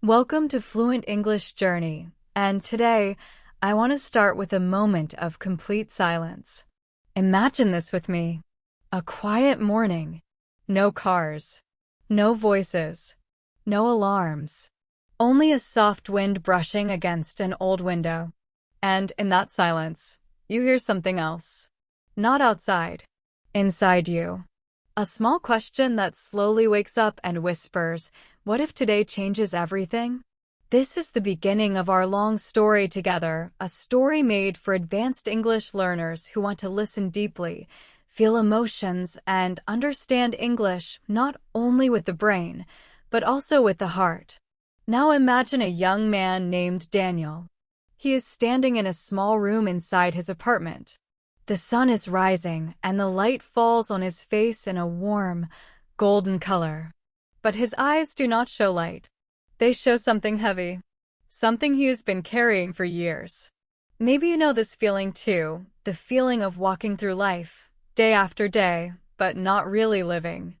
Welcome to Fluent English Journey, and today I want to start with a moment of complete silence. Imagine this with me. A quiet morning. No cars. No voices. No alarms. Only a soft wind brushing against an old window. And in that silence, you hear something else. Not outside. Inside you. A small question that slowly wakes up and whispers, "What if today changes everything?" This is the beginning of our long story together, a story made for advanced English learners who want to listen deeply, feel emotions, and understand English not only with the brain, but also with the heart. Now imagine a young man named Daniel. He is standing in a small room inside his apartment. The sun is rising, and the light falls on his face in a warm, golden color. But his eyes do not show light. They show something heavy. Something he has been carrying for years. Maybe you know this feeling too, the feeling of walking through life, day after day, but not really living.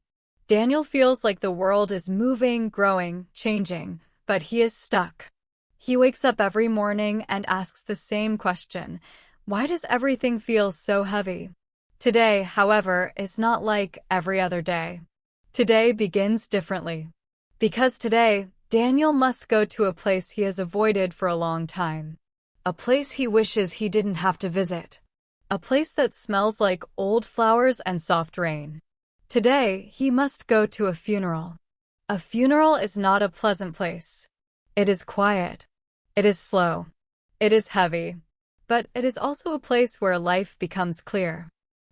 Daniel feels like the world is moving, growing, changing, but he is stuck. He wakes up every morning and asks the same question. Why does everything feel so heavy? Today, however, is not like every other day. Today begins differently. Because today, Daniel must go to a place he has avoided for a long time. A place he wishes he didn't have to visit. A place that smells like old flowers and soft rain. Today, he must go to a funeral. A funeral is not a pleasant place. It is quiet. It is slow. It is heavy. But it is also a place where life becomes clear.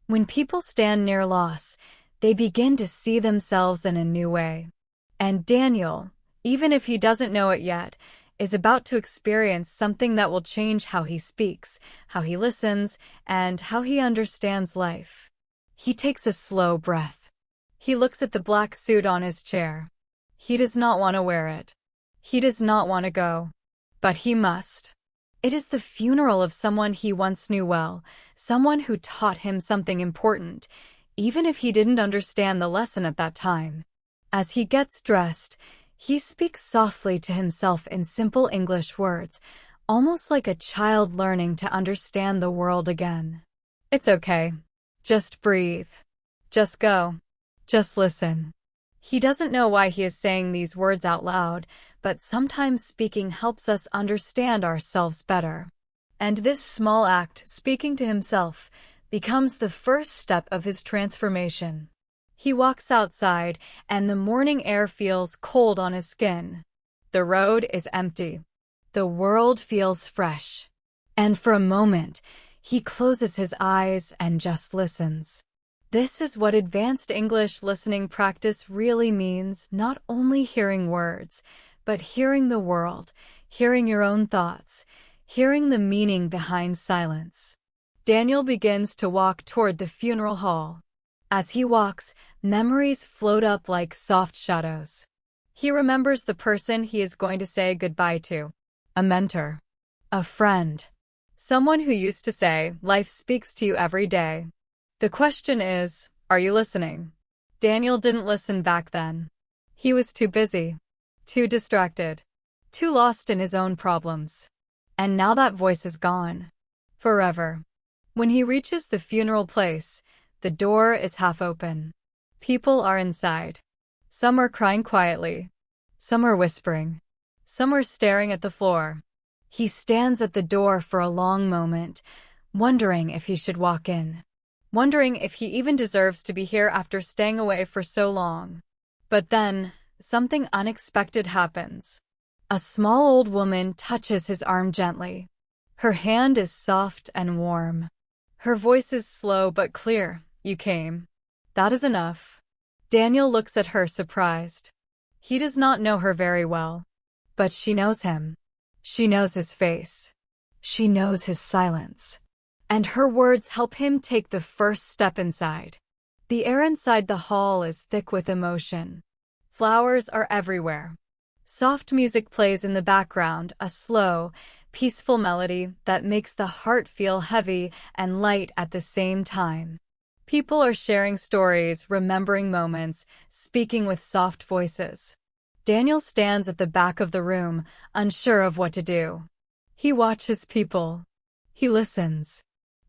When people stand near loss, they begin to see themselves in a new way. And Daniel, even if he doesn't know it yet, is about to experience something that will change how he speaks, how he listens, and how he understands life. He takes a slow breath. He looks at the black suit on his chair. He does not want to wear it. He does not want to go. But he must. It is the funeral of someone he once knew well, someone who taught him something important, even if he didn't understand the lesson at that time. As he gets dressed, he speaks softly to himself in simple English words, almost like a child learning to understand the world again. It's okay. Just breathe. Just go. Just listen. He doesn't know why he is saying these words out loud, but sometimes speaking helps us understand ourselves better. And this small act, speaking to himself, becomes the first step of his transformation. He walks outside, and the morning air feels cold on his skin. The road is empty. The world feels fresh. And for a moment, he closes his eyes and just listens. This is what advanced English listening practice really means, not only hearing words, but hearing the world, hearing your own thoughts, hearing the meaning behind silence. Daniel begins to walk toward the funeral hall. As he walks, memories float up like soft shadows. He remembers the person he is going to say goodbye to. A mentor. A friend. Someone who used to say, "Life speaks to you every day." The question is, are you listening? Daniel didn't listen back then. He was too busy, too distracted, too lost in his own problems. And now that voice is gone. Forever. When he reaches the funeral place, the door is half open. People are inside. Some are crying quietly. Some are whispering. Some are staring at the floor. He stands at the door for a long moment, wondering if he should walk in. Wondering if he even deserves to be here after staying away for so long. But then, something unexpected happens. A small old woman touches his arm gently. Her hand is soft and warm. Her voice is slow but clear. "You came. That is enough." Daniel looks at her surprised. He does not know her very well. But she knows him. She knows his face. She knows his silence. And her words help him take the first step inside. The air inside the hall is thick with emotion. Flowers are everywhere. Soft music plays in the background, a slow, peaceful melody that makes the heart feel heavy and light at the same time. People are sharing stories, remembering moments, speaking with soft voices. Daniel stands at the back of the room, unsure of what to do. He watches people. He listens.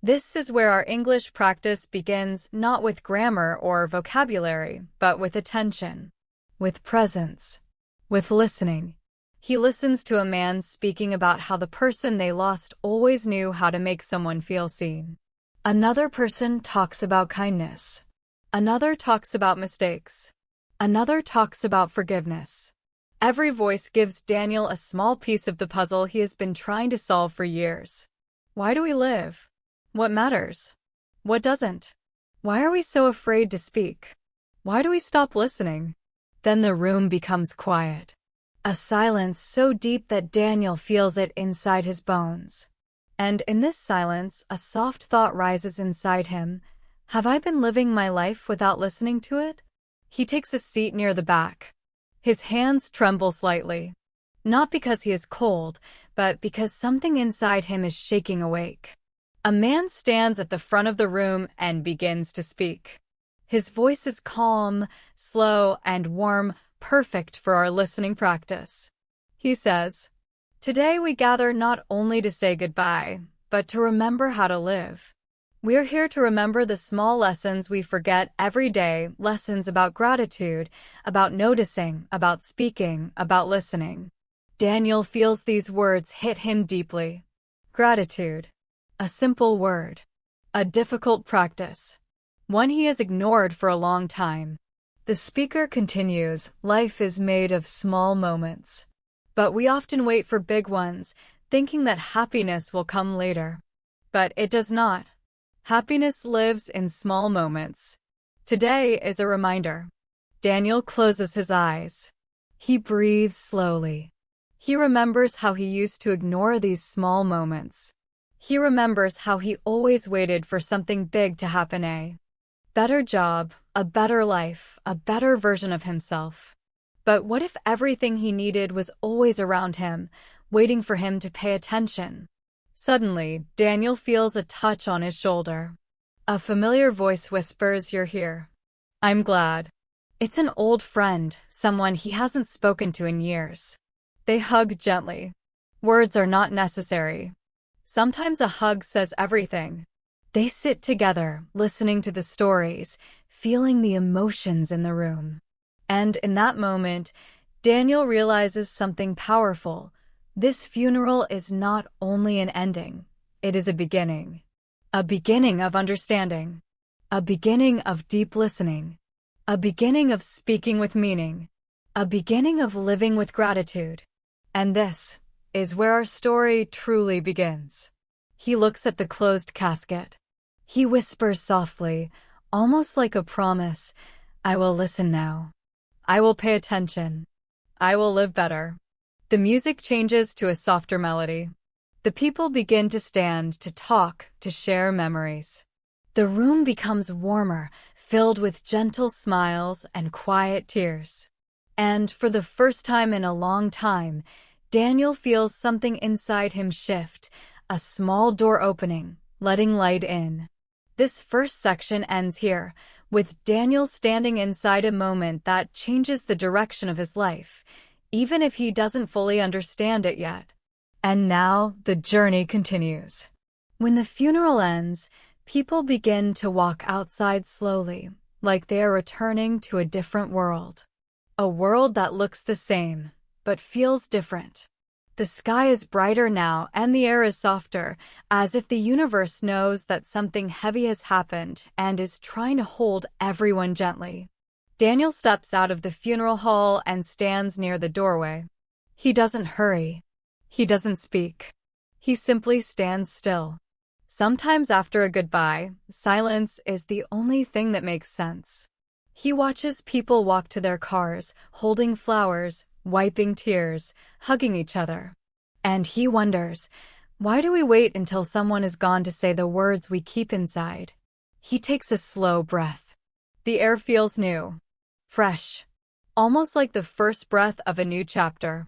This is where our English practice begins, not with grammar or vocabulary, but with attention, with presence, with listening. He listens to a man speaking about how the person they lost always knew how to make someone feel seen. Another person talks about kindness. Another talks about mistakes. Another talks about forgiveness. Every voice gives Daniel a small piece of the puzzle he has been trying to solve for years. Why do we live? What matters? What doesn't? Why are we so afraid to speak? Why do we stop listening? Then the room becomes quiet. A silence so deep that Daniel feels it inside his bones. And in this silence, a soft thought rises inside him. Have I been living my life without listening to it? He takes a seat near the back. His hands tremble slightly. Not because he is cold, but because something inside him is shaking awake. A man stands at the front of the room and begins to speak. His voice is calm, slow, and warm, perfect for our listening practice. He says, "Today we gather not only to say goodbye, but to remember how to live. We're here to remember the small lessons we forget every day, lessons about gratitude, about noticing, about speaking, about listening." Daniel feels these words hit him deeply. Gratitude. A simple word. A difficult practice. One he has ignored for a long time. The speaker continues, "Life is made of small moments. But we often wait for big ones, thinking that happiness will come later. But it does not. Happiness lives in small moments. Today is a reminder." Daniel closes his eyes. He breathes slowly. He remembers how he used to ignore these small moments. He remembers how he always waited for something big to happen. A better job, a better life, a better version of himself. But what if everything he needed was always around him, waiting for him to pay attention? Suddenly, Daniel feels a touch on his shoulder. A familiar voice whispers, "You're here." "I'm glad." It's an old friend, someone he hasn't spoken to in years. They hug gently. Words are not necessary. Sometimes a hug says everything. They sit together, listening to the stories, feeling the emotions in the room. And in that moment, Daniel realizes something powerful. This funeral is not only an ending, it is a beginning. A beginning of understanding. A beginning of deep listening. A beginning of speaking with meaning. A beginning of living with gratitude. And this is where our story truly begins. He looks at the closed casket. He whispers softly, almost like a promise, "I will listen now. I will pay attention. I will live better." The music changes to a softer melody. The people begin to stand, to talk, to share memories. The room becomes warmer, filled with gentle smiles and quiet tears. And for the first time in a long time, Daniel feels something inside him shift, a small door opening, letting light in. This first section ends here, with Daniel standing inside a moment that changes the direction of his life, even if he doesn't fully understand it yet. And now the journey continues. When the funeral ends, people begin to walk outside slowly, like they are returning to a different world. A world that looks the same, but feels different. The sky is brighter now and the air is softer, as if the universe knows that something heavy has happened and is trying to hold everyone gently. Daniel steps out of the funeral hall and stands near the doorway. He doesn't hurry. He doesn't speak. He simply stands still. Sometimes after a goodbye, silence is the only thing that makes sense. He watches people walk to their cars, holding flowers, wiping tears, hugging each other. And he wonders, why do we wait until someone is gone to say the words we keep inside? He takes a slow breath. The air feels new, fresh, almost like the first breath of a new chapter.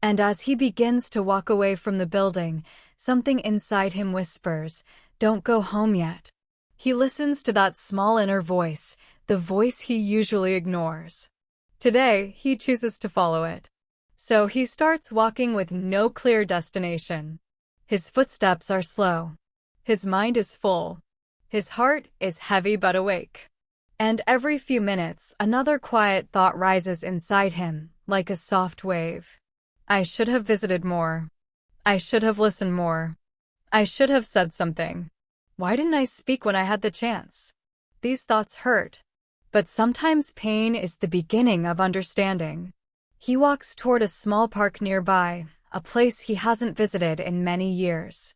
And as he begins to walk away from the building, something inside him whispers, "Don't go home yet." He listens to that small inner voice, the voice he usually ignores. Today, he chooses to follow it. So he starts walking with no clear destination. His footsteps are slow. His mind is full. His heart is heavy but awake. And every few minutes, another quiet thought rises inside him, like a soft wave. I should have visited more. I should have listened more. I should have said something. Why didn't I speak when I had the chance? These thoughts hurt. But sometimes pain is the beginning of understanding. He walks toward a small park nearby, a place he hasn't visited in many years.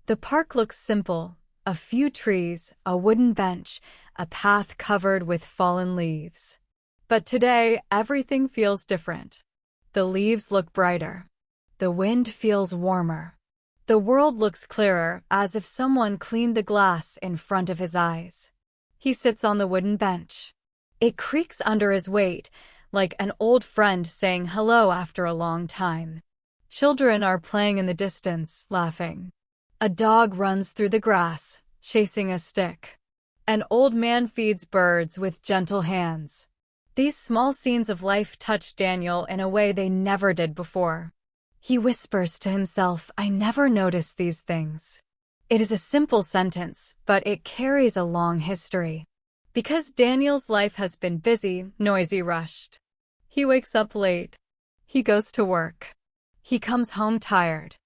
The park looks simple. A few trees, a wooden bench, a path covered with fallen leaves. But today, everything feels different. The leaves look brighter. The wind feels warmer. The world looks clearer, as if someone cleaned the glass in front of his eyes. He sits on the wooden bench. It creaks under his weight, like an old friend saying hello after a long time. Children are playing in the distance, laughing. A dog runs through the grass, chasing a stick. An old man feeds birds with gentle hands. These small scenes of life touch Daniel in a way they never did before. He whispers to himself, I never noticed these things. It is a simple sentence, but it carries a long history. Because Daniel's life has been busy, noisy, rushed. He wakes up late. He goes to work. He comes home tired.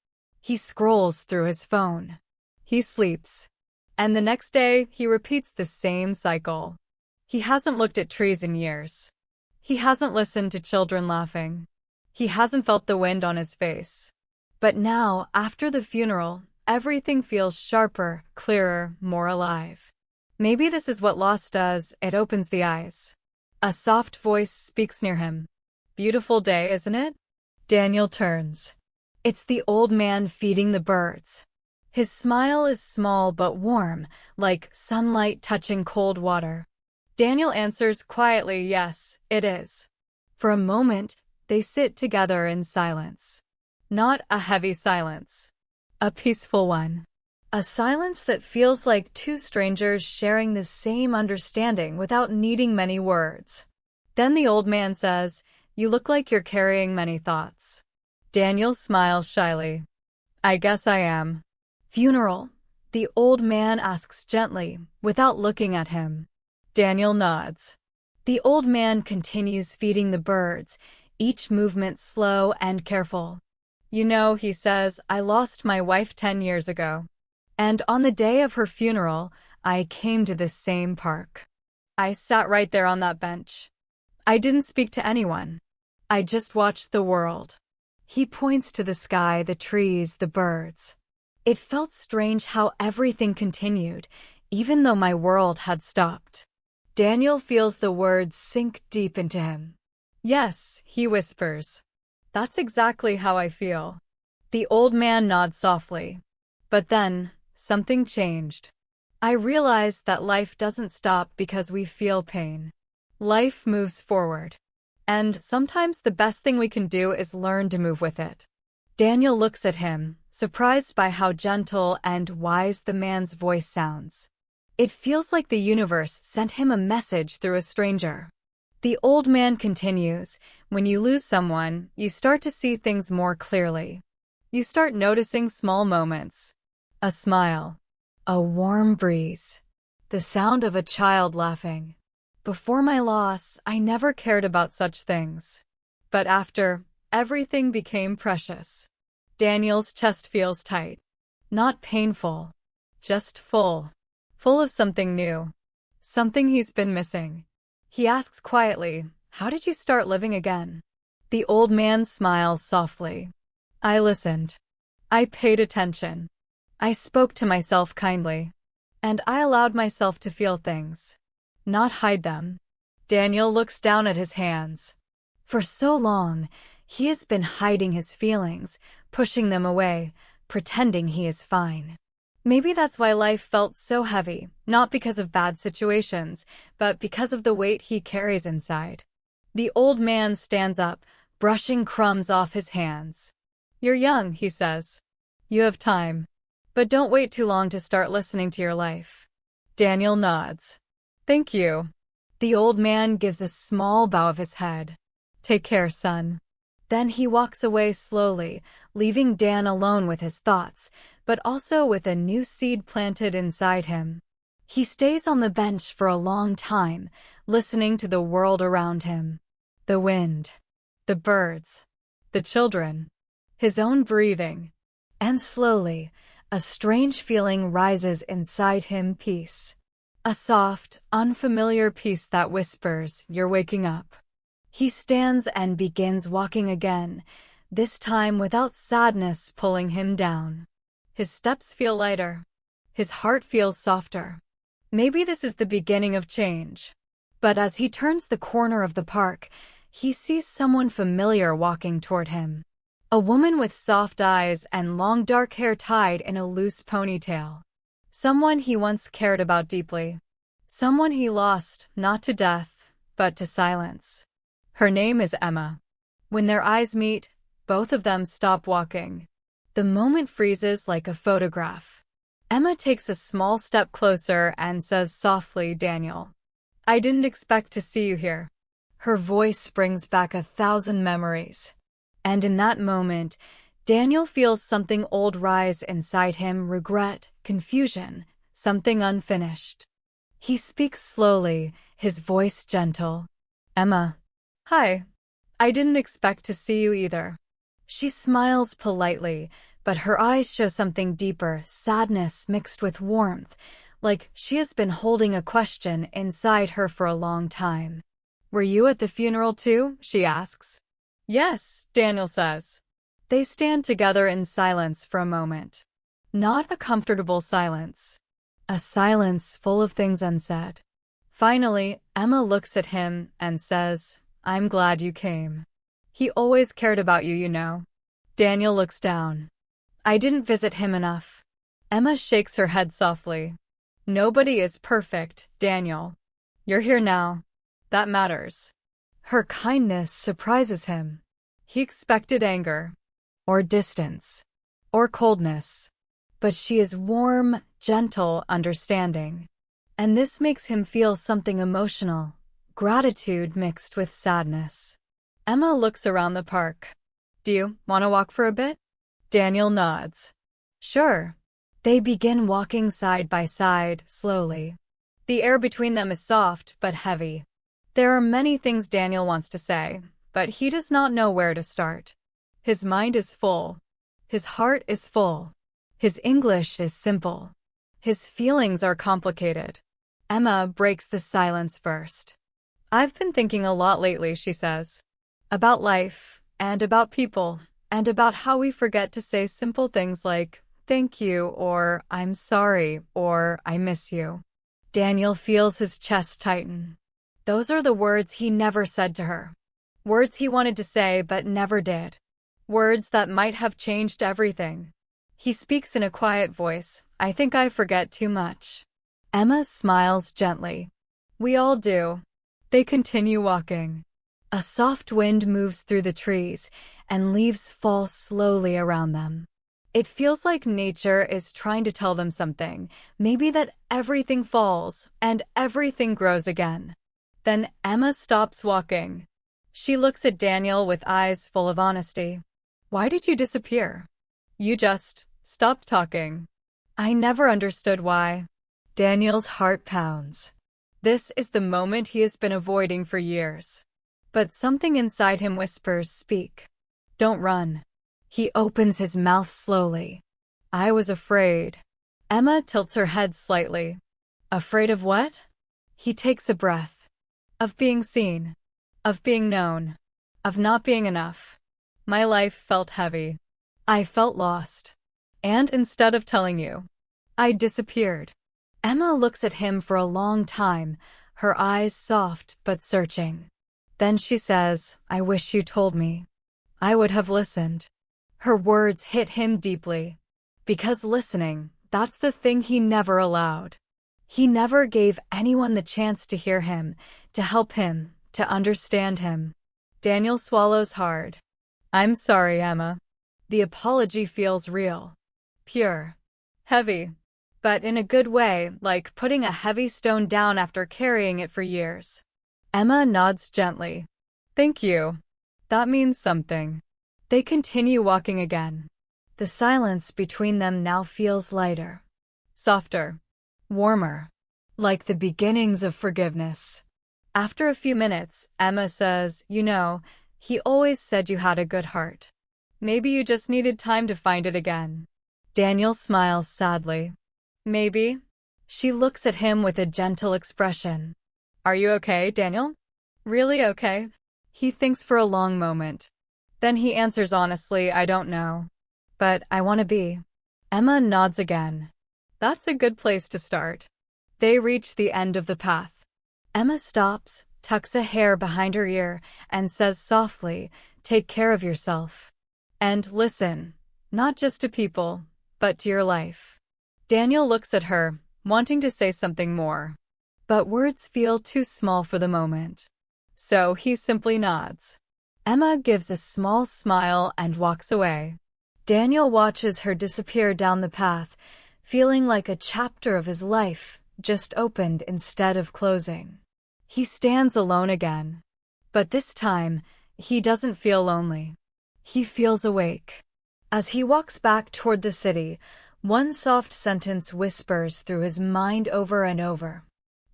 He scrolls through his phone. He sleeps. And the next day, he repeats the same cycle. He hasn't looked at trees in years. He hasn't listened to children laughing. He hasn't felt the wind on his face. But now, after the funeral, everything feels sharper, clearer, more alive. Maybe this is what loss does, it opens the eyes. A soft voice speaks near him. Beautiful day, isn't it? Daniel turns. It's the old man feeding the birds. His smile is small but warm, like sunlight touching cold water. Daniel answers quietly, yes, it is. For a moment, they sit together in silence. Not a heavy silence. A peaceful one. A silence that feels like two strangers sharing the same understanding without needing many words. Then the old man says, you look like you're carrying many thoughts. Daniel smiles shyly. I guess I am. Funeral, the old man asks gently, without looking at him. Daniel nods. The old man continues feeding the birds, each movement slow and careful. You know, he says, I lost my wife 10 years ago. And on the day of her funeral, I came to this same park. I sat right there on that bench. I didn't speak to anyone. I just watched the world. He points to the sky, the trees, the birds. It felt strange how everything continued, even though my world had stopped. Daniel feels the words sink deep into him. Yes, he whispers. That's exactly how I feel. The old man nods softly. But then, something changed. I realized that life doesn't stop because we feel pain. Life moves forward. And sometimes the best thing we can do is learn to move with it. Daniel looks at him, surprised by how gentle and wise the man's voice sounds. It feels like the universe sent him a message through a stranger. The old man continues, when you lose someone, you start to see things more clearly. You start noticing small moments. A smile. A warm breeze. The sound of a child laughing. Before my loss, I never cared about such things. But after, everything became precious. Daniel's chest feels tight. Not painful. Just full. Full of something new. Something he's been missing. He asks quietly, how did you start living again? The old man smiles softly. I listened. I paid attention. I spoke to myself kindly. And I allowed myself to feel things. Not hide them. Daniel looks down at his hands. For so long, he has been hiding his feelings, pushing them away, pretending he is fine. Maybe that's why life felt so heavy, not because of bad situations, but because of the weight he carries inside. The old man stands up, brushing crumbs off his hands. You're young, he says. You have time. But don't wait too long to start listening to your life. Daniel nods. Thank you. The old man gives a small bow of his head. Take care, son. Then he walks away slowly, leaving Dan alone with his thoughts, but also with a new seed planted inside him. He stays on the bench for a long time, listening to the world around him. The wind, the birds, the children, his own breathing. And slowly, a strange feeling rises inside him, peace. A soft, unfamiliar peace that whispers, "You're waking up." He stands and begins walking again, this time without sadness pulling him down. His steps feel lighter. His heart feels softer. Maybe this is the beginning of change. But as he turns the corner of the park, he sees someone familiar walking toward him. A woman with soft eyes and long dark hair tied in a loose ponytail. Someone he once cared about deeply. Someone he lost, not to death, but to silence. Her name is Emma. When their eyes meet, both of them stop walking. The moment freezes like a photograph. Emma takes a small step closer and says softly, "Daniel, I didn't expect to see you here." Her voice brings back 1,000 memories. And in that moment, Daniel feels something old rise inside him, regret, confusion, something unfinished. He speaks slowly, his voice gentle. "Emma. Hi. I didn't expect to see you either." She smiles politely, but her eyes show something deeper, sadness mixed with warmth, like she has been holding a question inside her for a long time. "Were you at the funeral too?" she asks. "Yes," Daniel says. They stand together in silence for a moment. Not a comfortable silence. A silence full of things unsaid. Finally, Emma looks at him and says, "I'm glad you came. He always cared about you, you know." Daniel looks down. "I didn't visit him enough." Emma shakes her head softly. "Nobody is perfect, Daniel. You're here now. That matters." Her kindness surprises him. He expected anger, or distance, or coldness. But she is warm, gentle, understanding. And this makes him feel something emotional, gratitude mixed with sadness. Emma looks around the park. "Do you want to walk for a bit?" Daniel nods. "Sure." They begin walking side by side, slowly. The air between them is soft but heavy. There are many things Daniel wants to say, but he does not know where to start. His mind is full. His heart is full. His English is simple. His feelings are complicated. Emma breaks the silence first. "I've been thinking a lot lately," she says. "About life, and about people, and about how we forget to say simple things like, 'Thank you,' or 'I'm sorry,' or 'I miss you.'" Daniel feels his chest tighten. Those are the words he never said to her. Words he wanted to say but never did. Words that might have changed everything. He speaks in a quiet voice. "I think I forget too much." Emma smiles gently. "We all do." They continue walking. A soft wind moves through the trees, and leaves fall slowly around them. It feels like nature is trying to tell them something, maybe that everything falls and everything grows again. Then Emma stops walking. She looks at Daniel with eyes full of honesty. "Why did you disappear? You just stopped talking." "I never understood why." Daniel's heart pounds. This is the moment he has been avoiding for years. But something inside him whispers, "Speak. Don't run." He opens his mouth slowly. "I was afraid." Emma tilts her head slightly. "Afraid of what?" He takes a breath. "Of being seen. Of being known. Of not being enough. My life felt heavy. I felt lost. And instead of telling you, I disappeared." Emma looks at him for a long time, her eyes soft but searching. Then she says, "I wish you told me. I would have listened." Her words hit him deeply. Because listening, that's the thing he never allowed. He never gave anyone the chance to hear him, to help him, to understand him. Daniel swallows hard. "I'm sorry, Emma." The apology feels real. Pure. Heavy. But in a good way, like putting a heavy stone down after carrying it for years. Emma nods gently. "Thank you." That means something. They continue walking again. The silence between them now feels lighter, softer, warmer, like the beginnings of forgiveness. After a few minutes, Emma says, "You know, he always said you had a good heart. Maybe you just needed time to find it again." Daniel smiles sadly. "Maybe." She looks at him with a gentle expression. "Are you okay, Daniel? Really okay?" He thinks for a long moment. Then he answers honestly, "I don't know. But I want to be." Emma nods again. That's a good place to start. They reach the end of the path. Emma stops, tucks a hair behind her ear, and says softly, "Take care of yourself. And listen, not just to people, but to your life." Daniel looks at her, wanting to say something more. But words feel too small for the moment. So he simply nods. Emma gives a small smile and walks away. Daniel watches her disappear down the path, feeling like a chapter of his life just opened instead of closing. He stands alone again. But this time, he doesn't feel lonely. He feels awake. As he walks back toward the city, one soft sentence whispers through his mind over and over.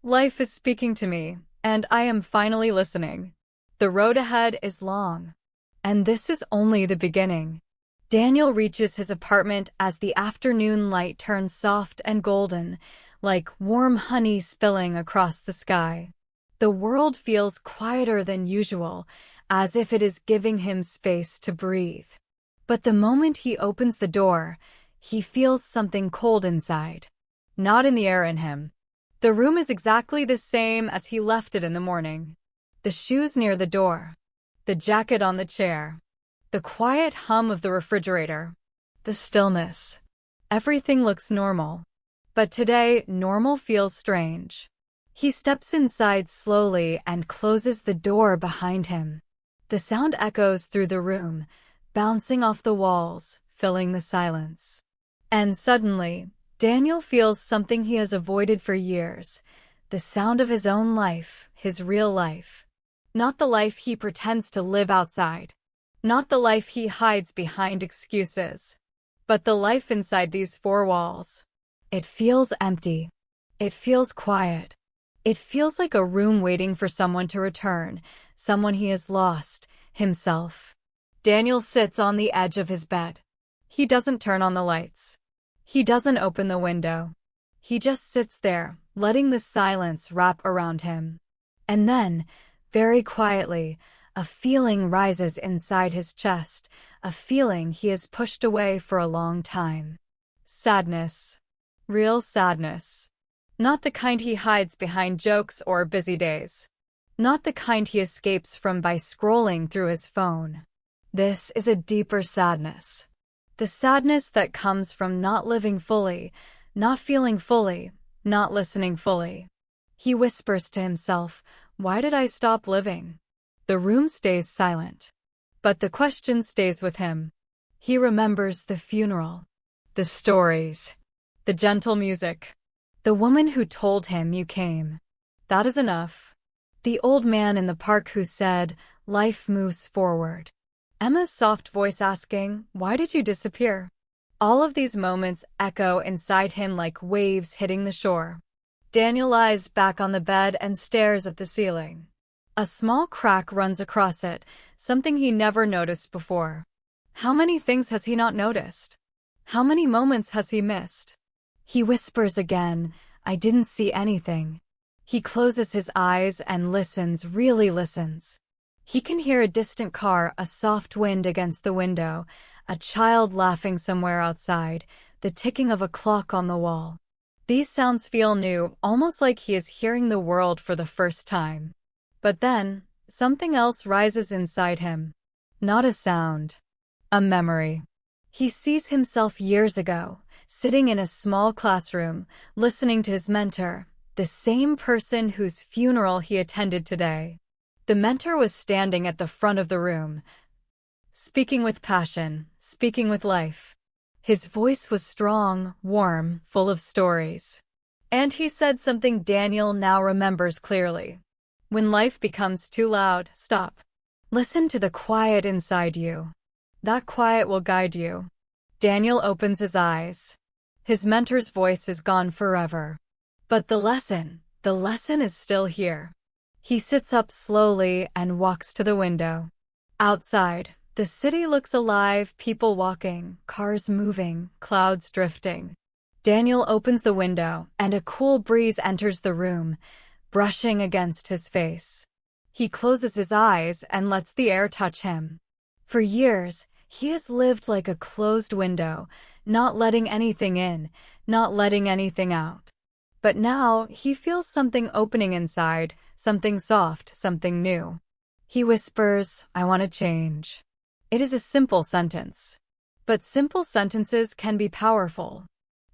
Life is speaking to me, and I am finally listening. The road ahead is long. And this is only the beginning. Daniel reaches his apartment as the afternoon light turns soft and golden, like warm honey spilling across the sky. The world feels quieter than usual, as if it is giving him space to breathe. But the moment he opens the door, he feels something cold inside. Not in the air in him. The room is exactly the same as he left it in the morning. The shoes near the door. The jacket on the chair. The quiet hum of the refrigerator. The stillness. Everything looks normal. But today, normal feels strange. He steps inside slowly and closes the door behind him. The sound echoes through the room, bouncing off the walls, filling the silence. And suddenly, Daniel feels something he has avoided for years, the sound of his own life, his real life. Not the life he pretends to live outside. Not the life he hides behind excuses. But the life inside these four walls. It feels empty. It feels quiet. It feels like a room waiting for someone to return, someone he has lost, himself. Daniel sits on the edge of his bed. He doesn't turn on the lights. He doesn't open the window. He just sits there, letting the silence wrap around him. And then, very quietly, a feeling rises inside his chest, a feeling he has pushed away for a long time. Sadness. Real sadness. Not the kind he hides behind jokes or busy days. Not the kind he escapes from by scrolling through his phone. This is a deeper sadness. The sadness that comes from not living fully, not feeling fully, not listening fully. He whispers to himself, "Why did I stop living?" The room stays silent. But the question stays with him. He remembers the funeral, the stories, the gentle music, the woman who told him you came. That is enough. The old man in the park who said, "Life moves forward." Emma's soft voice asking, "Why did you disappear?" All of these moments echo inside him like waves hitting the shore. Daniel lies back on the bed and stares at the ceiling. A small crack runs across it, something he never noticed before. How many things has he not noticed? How many moments has he missed? He whispers again, "I didn't see anything." He closes his eyes and listens, really listens. He can hear a distant car, a soft wind against the window, a child laughing somewhere outside, the ticking of a clock on the wall. These sounds feel new, almost like he is hearing the world for the first time. But then, something else rises inside him. Not a sound. A memory. He sees himself years ago, sitting in a small classroom, listening to his mentor, the same person whose funeral he attended today. The mentor was standing at the front of the room, speaking with passion, speaking with life. His voice was strong, warm, full of stories. And he said something Daniel now remembers clearly. When life becomes too loud, stop. Listen to the quiet inside you. That quiet will guide you. Daniel opens his eyes. His mentor's voice is gone forever. But the lesson is still here. He sits up slowly and walks to the window. Outside, the city looks alive, people walking, cars moving, clouds drifting. Daniel opens the window, and a cool breeze enters the room, brushing against his face. He closes his eyes and lets the air touch him. For years, he has lived like a closed window, not letting anything in, not letting anything out. But now, he feels something opening inside, something soft, something new. He whispers, "I want to change." It is a simple sentence. But simple sentences can be powerful,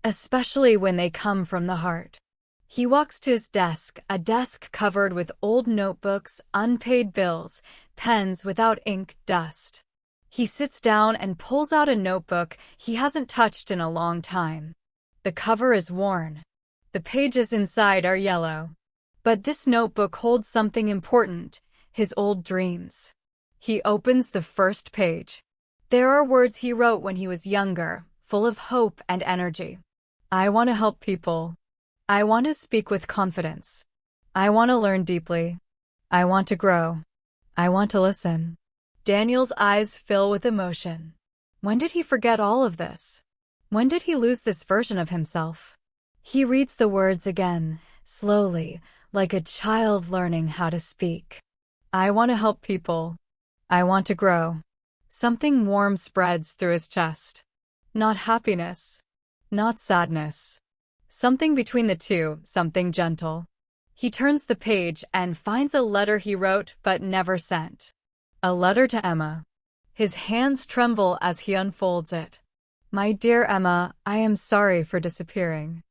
especially when they come from the heart. He walks to his desk, a desk covered with old notebooks, unpaid bills, pens without ink, dust. He sits down and pulls out a notebook he hasn't touched in a long time. The cover is worn. The pages inside are yellow. But this notebook holds something important, his old dreams. He opens the first page. There are words he wrote when he was younger, full of hope and energy. I want to help people. I want to speak with confidence. I want to learn deeply. I want to grow. I want to listen. Daniel's eyes fill with emotion. When did he forget all of this? When did he lose this version of himself? He reads the words again, slowly, like a child learning how to speak. I want to help people. I want to grow. Something warm spreads through his chest. Not happiness. Not sadness. Something between the two, something gentle. He turns the page and finds a letter he wrote but never sent. A letter to Emma. His hands tremble as he unfolds it. My dear Emma, I am sorry for disappearing.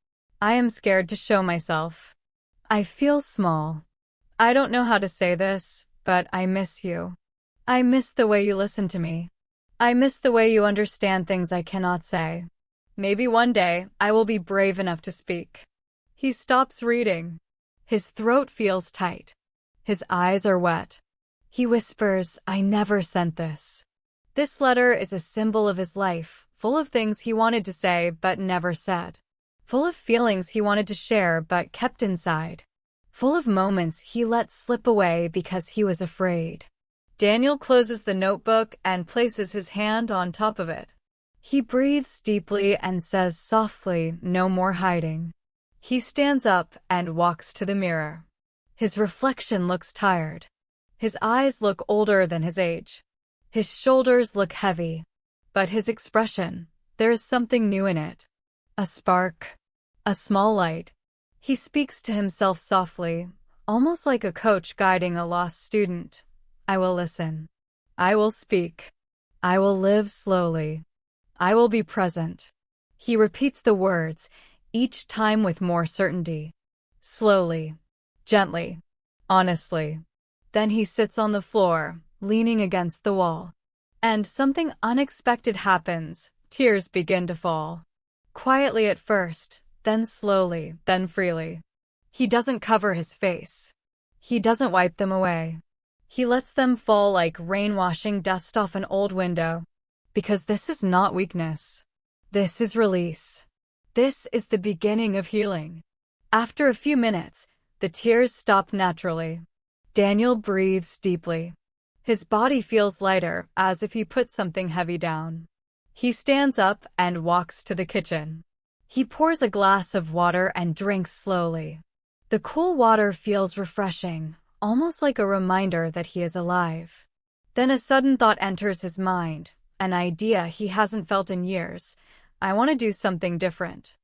I am scared to show myself. I feel small. I don't know how to say this, but I miss you. I miss the way you listen to me. I miss the way you understand things I cannot say. Maybe one day, I will be brave enough to speak. He stops reading. His throat feels tight. His eyes are wet. He whispers, I never sent this. This letter is a symbol of his life, full of things he wanted to say but never said. Full of feelings he wanted to share but kept inside. Full of moments he let slip away because he was afraid. Daniel closes the notebook and places his hand on top of it. He breathes deeply and says softly, no more hiding. He stands up and walks to the mirror. His reflection looks tired. His eyes look older than his age. His shoulders look heavy. But his expression, there is something new in it. A spark. A small light. He speaks to himself softly, almost like a coach guiding a lost student. I will listen. I will speak. I will live slowly. I will be present. He repeats the words, each time with more certainty. Slowly. Gently. Honestly. Then he sits on the floor, leaning against the wall. And something unexpected happens. Tears begin to fall. Quietly at first, then slowly, then freely. He doesn't cover his face. He doesn't wipe them away. He lets them fall like rain washing dust off an old window. Because this is not weakness. This is release. This is the beginning of healing. After a few minutes, the tears stop naturally. Daniel breathes deeply. His body feels lighter, as if he put something heavy down. He stands up and walks to the kitchen. He pours a glass of water and drinks slowly. The cool water feels refreshing, almost like a reminder that he is alive. Then a sudden thought enters his mind, an idea he hasn't felt in years. I want to do something different.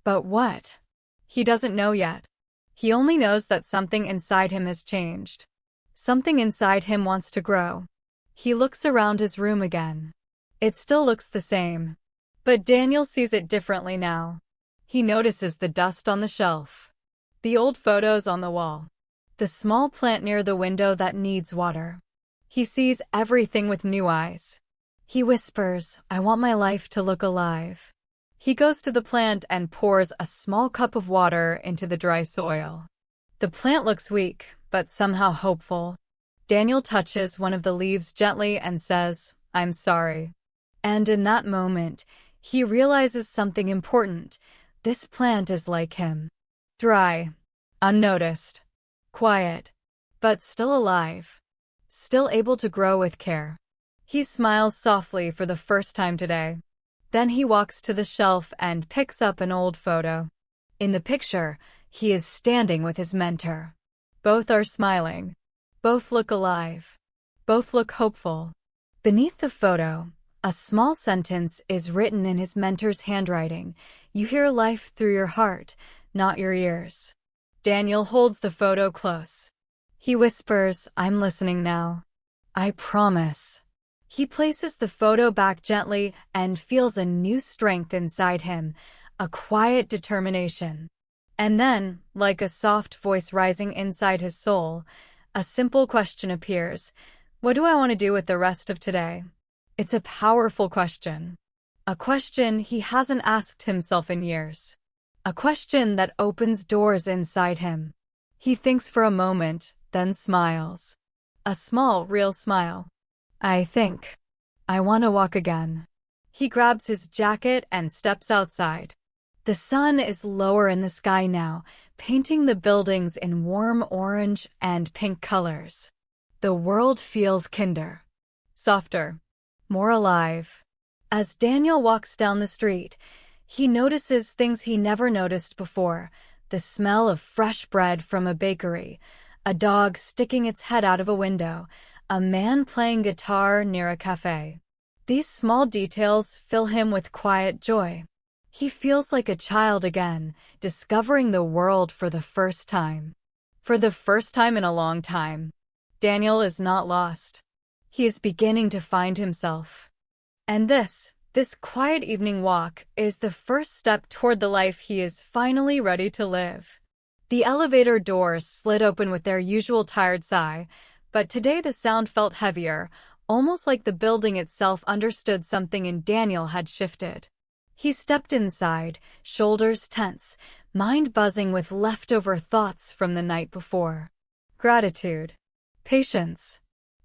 But what? He doesn't know yet. He only knows that something inside him has changed. Something inside him wants to grow. He looks around his room again. It still looks the same. But Daniel sees it differently now. He notices the dust on the shelf, the old photos on the wall, the small plant near the window that needs water. He sees everything with new eyes. He whispers, I want my life to look alive. He goes to the plant and pours a small cup of water into the dry soil. The plant looks weak, but somehow hopeful. Daniel touches one of the leaves gently and says, "I'm sorry." And in that moment, he realizes something important. This plant is like him. Dry, unnoticed, quiet, but still alive, still able to grow with care. He smiles softly for the first time today. Then he walks to the shelf and picks up an old photo. In the picture, he is standing with his mentor. Both are smiling. Both look alive. Both look hopeful. Beneath the photo, a small sentence is written in his mentor's handwriting. "You hear life through your heart, not your ears." Daniel holds the photo close. He whispers, "I'm listening now. I promise." He places the photo back gently and feels a new strength inside him, a quiet determination. And then, like a soft voice rising inside his soul, a simple question appears. What do I want to do with the rest of today? It's a powerful question. A question he hasn't asked himself in years. A question that opens doors inside him. He thinks for a moment, then smiles. A small, real smile. I think I want to walk again. He grabs his jacket and steps outside. The sun is lower in the sky now, painting the buildings in warm orange and pink colors. The world feels kinder, softer, more alive. As Daniel walks down the street, he notices things he never noticed before. The smell of fresh bread from a bakery, a dog sticking its head out of a window, a man playing guitar near a cafe. These small details fill him with quiet joy. He feels like a child again, discovering the world for the first time. For the first time in a long time, Daniel is not lost. He is beginning to find himself. And this quiet evening walk is the first step toward the life he is finally ready to live. The elevator doors slid open with their usual tired sigh, but today the sound felt heavier, almost like the building itself understood something and Daniel had shifted. He stepped inside, shoulders tense, mind buzzing with leftover thoughts from the night before. Gratitude, patience,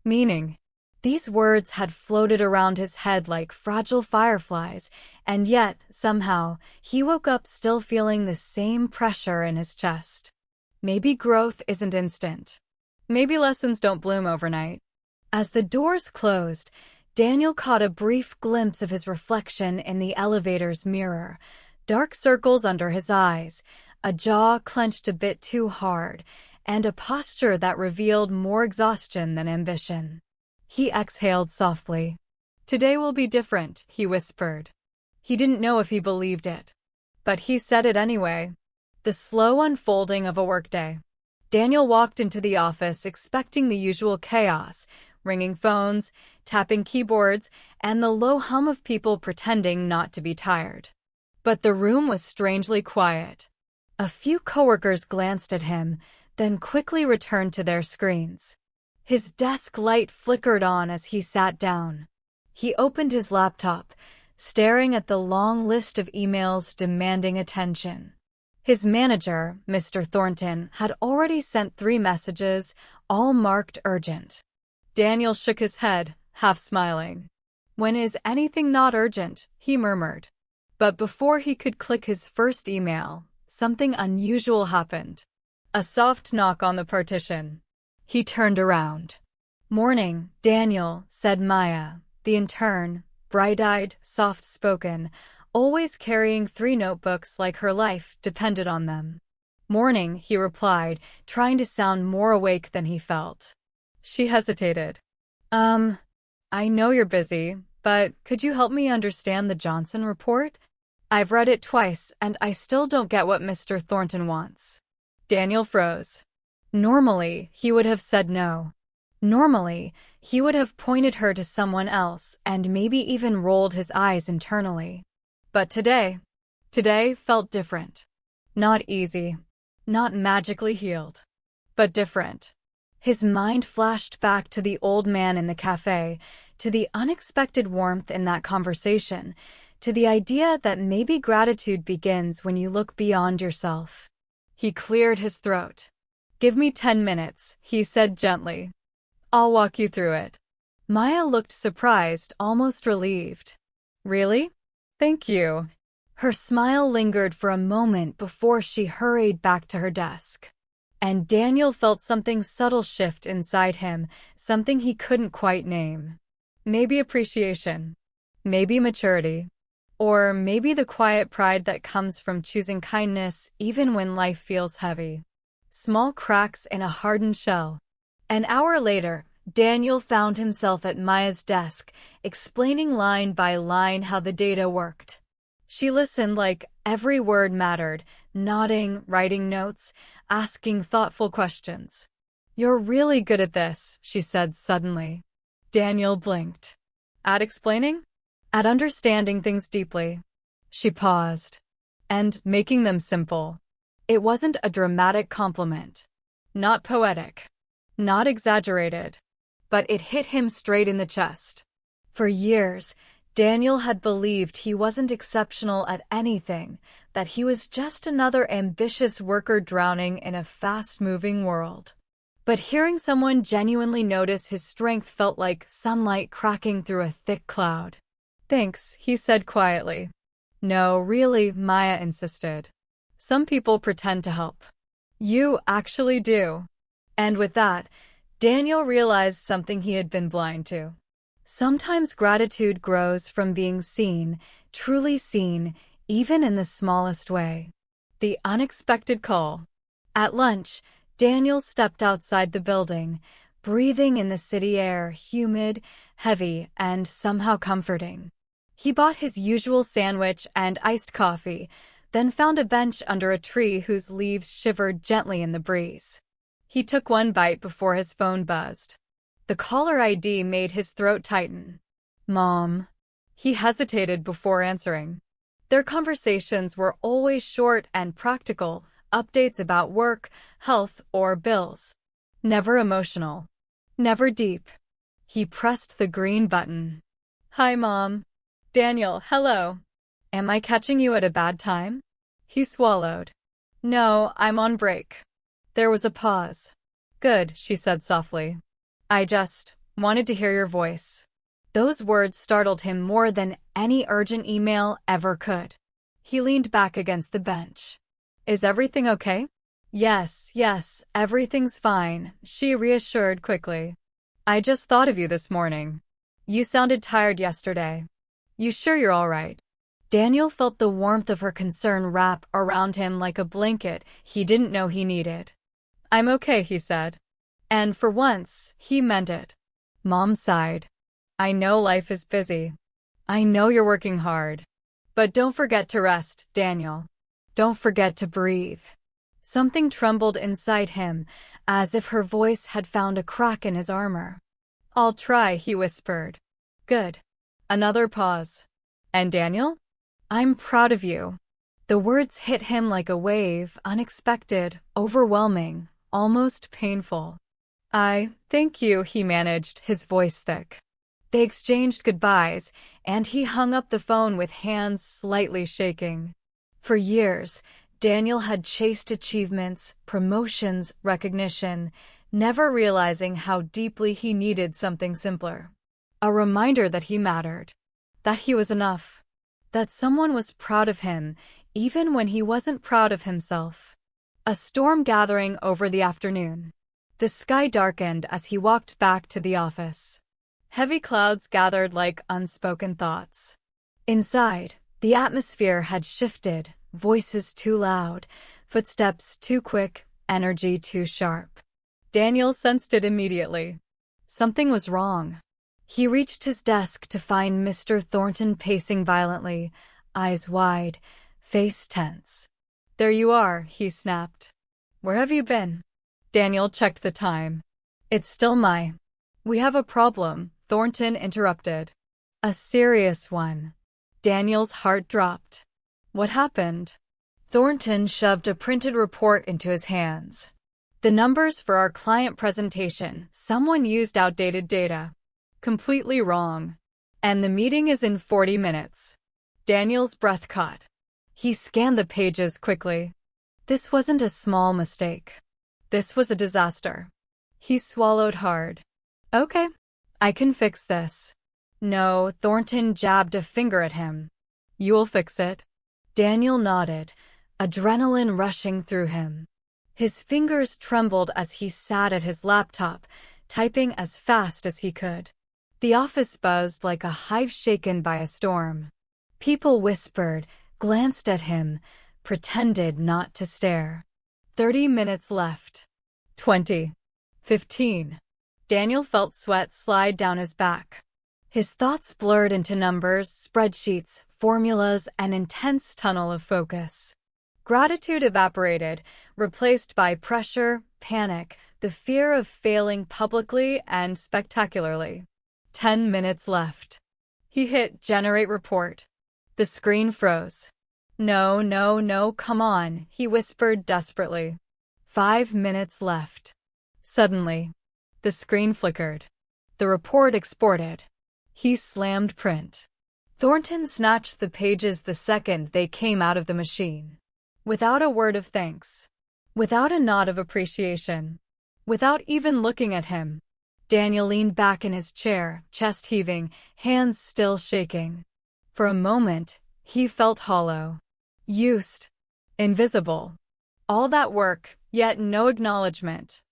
meaning. These words had floated around his head like fragile fireflies, and yet, somehow, he woke up still feeling the same pressure in his chest. Maybe growth isn't instant. Maybe lessons don't bloom overnight. As the doors closed, Daniel caught a brief glimpse of his reflection in the elevator's mirror. Dark circles under his eyes, a jaw clenched a bit too hard, and a posture that revealed more exhaustion than ambition. He exhaled softly. "Today will be different," he whispered. He didn't know if he believed it, but he said it anyway. The slow unfolding of a workday. Daniel walked into the office expecting the usual chaos, ringing phones, tapping keyboards, and the low hum of people pretending not to be tired. But the room was strangely quiet. A few coworkers glanced at him, then quickly returned to their screens. His desk light flickered on as he sat down. He opened his laptop, staring at the long list of emails demanding attention. His manager, Mr. Thornton, had already sent 3 messages, all marked urgent. Daniel shook his head, half smiling. "When is anything not urgent?" he murmured. But before he could click his first email, something unusual happened. A soft knock on the partition. He turned around. "Morning, Daniel," said Maya, the intern, bright-eyed, soft-spoken, always carrying 3 notebooks like her life depended on them. "Morning," he replied, trying to sound more awake than he felt. She hesitated. I know you're busy, but could you help me understand the Johnson report? I've read it twice, and I still don't get what Mr. Thornton wants." Daniel froze. Normally, he would have said no. Normally, he would have pointed her to someone else and maybe even rolled his eyes internally. But today felt different. Not easy, not magically healed, but different. His mind flashed back to the old man in the cafe, to the unexpected warmth in that conversation, to the idea that maybe gratitude begins when you look beyond yourself. He cleared his throat. "Give me 10 minutes," he said gently. I'll walk you through it. Maya looked surprised, almost relieved. Really? Thank you. Her smile lingered for a moment before she hurried back to her desk. And Daniel felt something subtle shift inside him, something he couldn't quite name. Maybe appreciation. Maybe maturity. Or maybe the quiet pride that comes from choosing kindness even when life feels heavy. Small cracks in a hardened shell. An hour later, Daniel found himself at Maya's desk, explaining line by line how the data worked. She listened like every word mattered, nodding, writing notes, asking thoughtful questions. "You're really good at this," she said suddenly. Daniel blinked. At explaining? At understanding things deeply. She paused. And making them simple. It wasn't a dramatic compliment. Not poetic. Not exaggerated. But it hit him straight in the chest. For years, Daniel had believed he wasn't exceptional at anything, that he was just another ambitious worker drowning in a fast-moving world. But hearing someone genuinely notice his strength felt like sunlight cracking through a thick cloud. "Thanks," he said quietly. "No, really," Maya insisted. "Some people pretend to help. You actually do." And with that, Daniel realized something he had been blind to. Sometimes gratitude grows from being seen, truly seen, even in the smallest way. The unexpected call. At lunch, Daniel stepped outside the building, breathing in the city air, humid, heavy, and somehow comforting. He bought his usual sandwich and iced coffee, then found a bench under a tree whose leaves shivered gently in the breeze. He took one bite before his phone buzzed. The caller ID made his throat tighten. "Mom." He hesitated before answering. Their conversations were always short and practical, updates about work, health, or bills. Never emotional. Never deep. He pressed the green button. "Hi, Mom." "Daniel, hello. Am I catching you at a bad time?" He swallowed. "No, I'm on break." There was a pause. "Good," she said softly. "I just wanted to hear your voice." Those words startled him more than any urgent email ever could. He leaned back against the bench. "Is everything okay?" Yes, everything's fine," she reassured quickly. "I just thought of you this morning. You sounded tired yesterday. You sure you're all right?" Daniel felt the warmth of her concern wrap around him like a blanket he didn't know he needed. "I'm okay," he said. And for once, he meant it. Mom sighed. "I know life is busy. I know you're working hard. But don't forget to rest, Daniel. Don't forget to breathe." Something trembled inside him, as if her voice had found a crack in his armor. "I'll try," he whispered. "Good." Another pause. "And Daniel? I'm proud of you." The words hit him like a wave, unexpected, overwhelming, almost painful. Thank you," he managed, his voice thick. They exchanged goodbyes, and he hung up the phone with hands slightly shaking. For years, Daniel had chased achievements, promotions, recognition, never realizing how deeply he needed something simpler. A reminder that he mattered, that he was enough, that someone was proud of him, even when he wasn't proud of himself. A storm gathering over the afternoon. The sky darkened as he walked back to the office. Heavy clouds gathered like unspoken thoughts. Inside, the atmosphere had shifted, voices too loud, footsteps too quick, energy too sharp. Daniel sensed it immediately. Something was wrong. He reached his desk to find Mr. Thornton pacing violently, eyes wide, face tense. "There you are," he snapped. "Where have you been?" Daniel checked the time. "It's still We have a problem," Thornton interrupted. "A serious one." Daniel's heart dropped. "What happened?" Thornton shoved a printed report into his hands. "The numbers for our client presentation, someone used outdated data. Completely wrong. And the meeting is in 40 minutes. Daniel's breath caught. He scanned the pages quickly. This wasn't a small mistake. This was a disaster. He swallowed hard. Okay, I can fix this. No, Thornton jabbed a finger at him. You'll fix it. Daniel nodded, adrenaline rushing through him. His fingers trembled as he sat at his laptop, typing as fast as he could. The office buzzed like a hive shaken by a storm. People whispered, glanced at him, pretended not to stare. 30 minutes left. 20. 15. Daniel felt sweat slide down his back. His thoughts blurred into numbers, spreadsheets, formulas, an intense tunnel of focus. Gratitude evaporated, replaced by pressure, panic, the fear of failing publicly and spectacularly. 10 minutes left. He hit Generate Report. The screen froze. No, no, no, come on, he whispered desperately. 5 minutes left. Suddenly, the screen flickered. The report exported. He slammed print. Thornton snatched the pages the second they came out of the machine. Without a word of thanks. Without a nod of appreciation. Without even looking at him. Daniel leaned back in his chair, chest heaving, hands still shaking. For a moment, he felt hollow. Used. Invisible. All that work, yet no acknowledgement.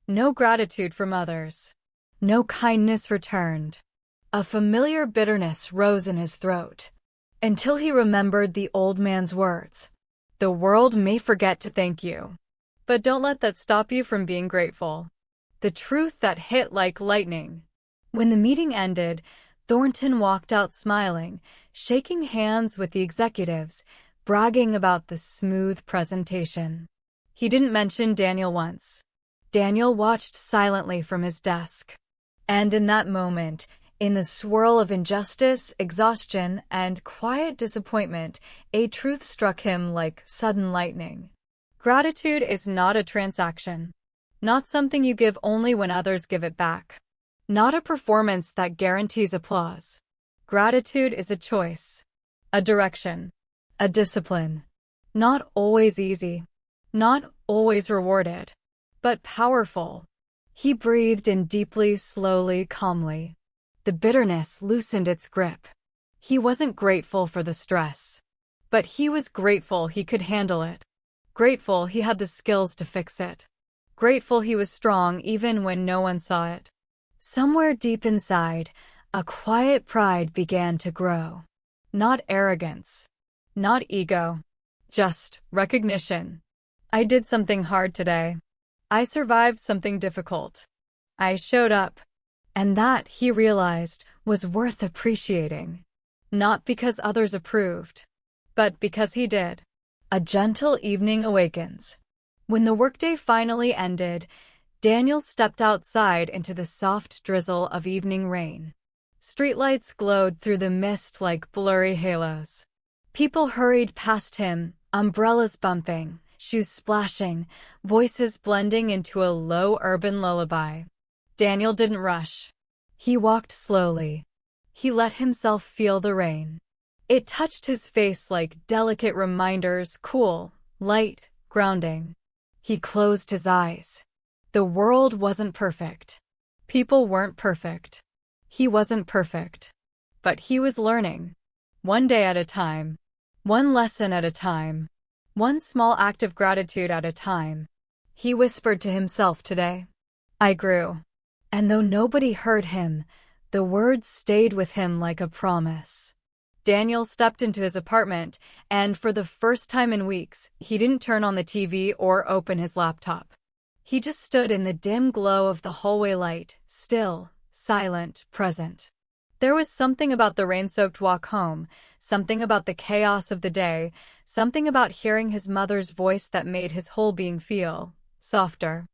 No gratitude from others. No kindness returned. A familiar bitterness rose in his throat. Until he remembered the old man's words. The world may forget to thank you. But don't let that stop you from being grateful. The truth that hit like lightning. When the meeting ended, Thornton walked out smiling, shaking hands with the executives, bragging about the smooth presentation. He didn't mention Daniel once. Daniel watched silently from his desk. And in that moment, in the swirl of injustice, exhaustion, and quiet disappointment, a truth struck him like sudden lightning. Gratitude is not a transaction. Not something you give only when others give it back. Not a performance that guarantees applause. Gratitude is a choice. A direction. A discipline. Not always easy. Not always rewarded. But powerful. He breathed in deeply, slowly, calmly. The bitterness loosened its grip. He wasn't grateful for the stress. But he was grateful he could handle it. Grateful he had the skills to fix it. Grateful he was strong even when no one saw it. Somewhere deep inside, a quiet pride began to grow. Not arrogance. Not ego. Just recognition. I did something hard today. I survived something difficult. I showed up. And that, he realized, was worth appreciating. Not because others approved, but because he did. A gentle evening awakens. When the workday finally ended, Daniel stepped outside into the soft drizzle of evening rain. Streetlights glowed through the mist like blurry halos. People hurried past him, umbrellas bumping, shoes splashing, voices blending into a low urban lullaby. Daniel didn't rush. He walked slowly. He let himself feel the rain. It touched his face like delicate reminders, cool, light, grounding. He closed his eyes. The world wasn't perfect. People weren't perfect. He wasn't perfect. But he was learning. One day at a time. One lesson at a time. One small act of gratitude at a time. He whispered to himself today. I grew. And though nobody heard him, the words stayed with him like a promise. Daniel stepped into his apartment, and for the first time in weeks, he didn't turn on the TV or open his laptop. He just stood in the dim glow of the hallway light, still, silent, present. There was something about the rain-soaked walk home, something about the chaos of the day, something about hearing his mother's voice that made his whole being feel softer.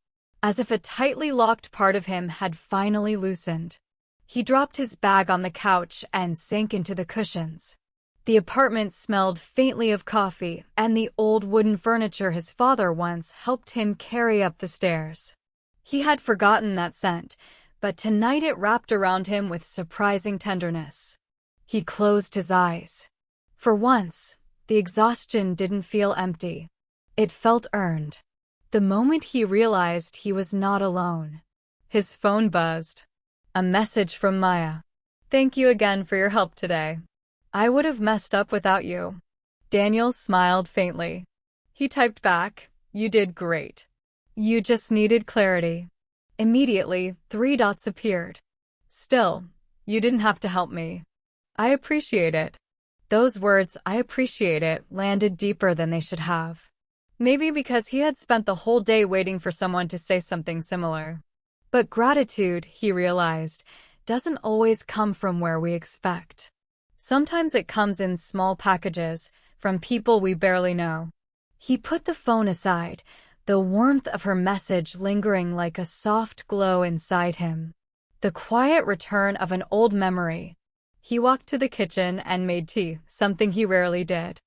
As if a tightly locked part of him had finally loosened. He dropped his bag on the couch and sank into the cushions. The apartment smelled faintly of coffee and the old wooden furniture his father once helped him carry up the stairs. He had forgotten that scent, but tonight it wrapped around him with surprising tenderness. He closed his eyes. For once, the exhaustion didn't feel empty. It felt earned. The moment he realized he was not alone. His phone buzzed. A message from Maya. Thank you again for your help today. I would have messed up without you. Daniel smiled faintly. He typed back, you did great. You just needed clarity. Immediately, 3 dots appeared. Still, you didn't have to help me. I appreciate it. Those words, I appreciate it, landed deeper than they should have. Maybe because he had spent the whole day waiting for someone to say something similar. But gratitude, he realized, doesn't always come from where we expect. Sometimes it comes in small packages, from people we barely know. He put the phone aside, the warmth of her message lingering like a soft glow inside him. The quiet return of an old memory. He walked to the kitchen and made tea, something he rarely did.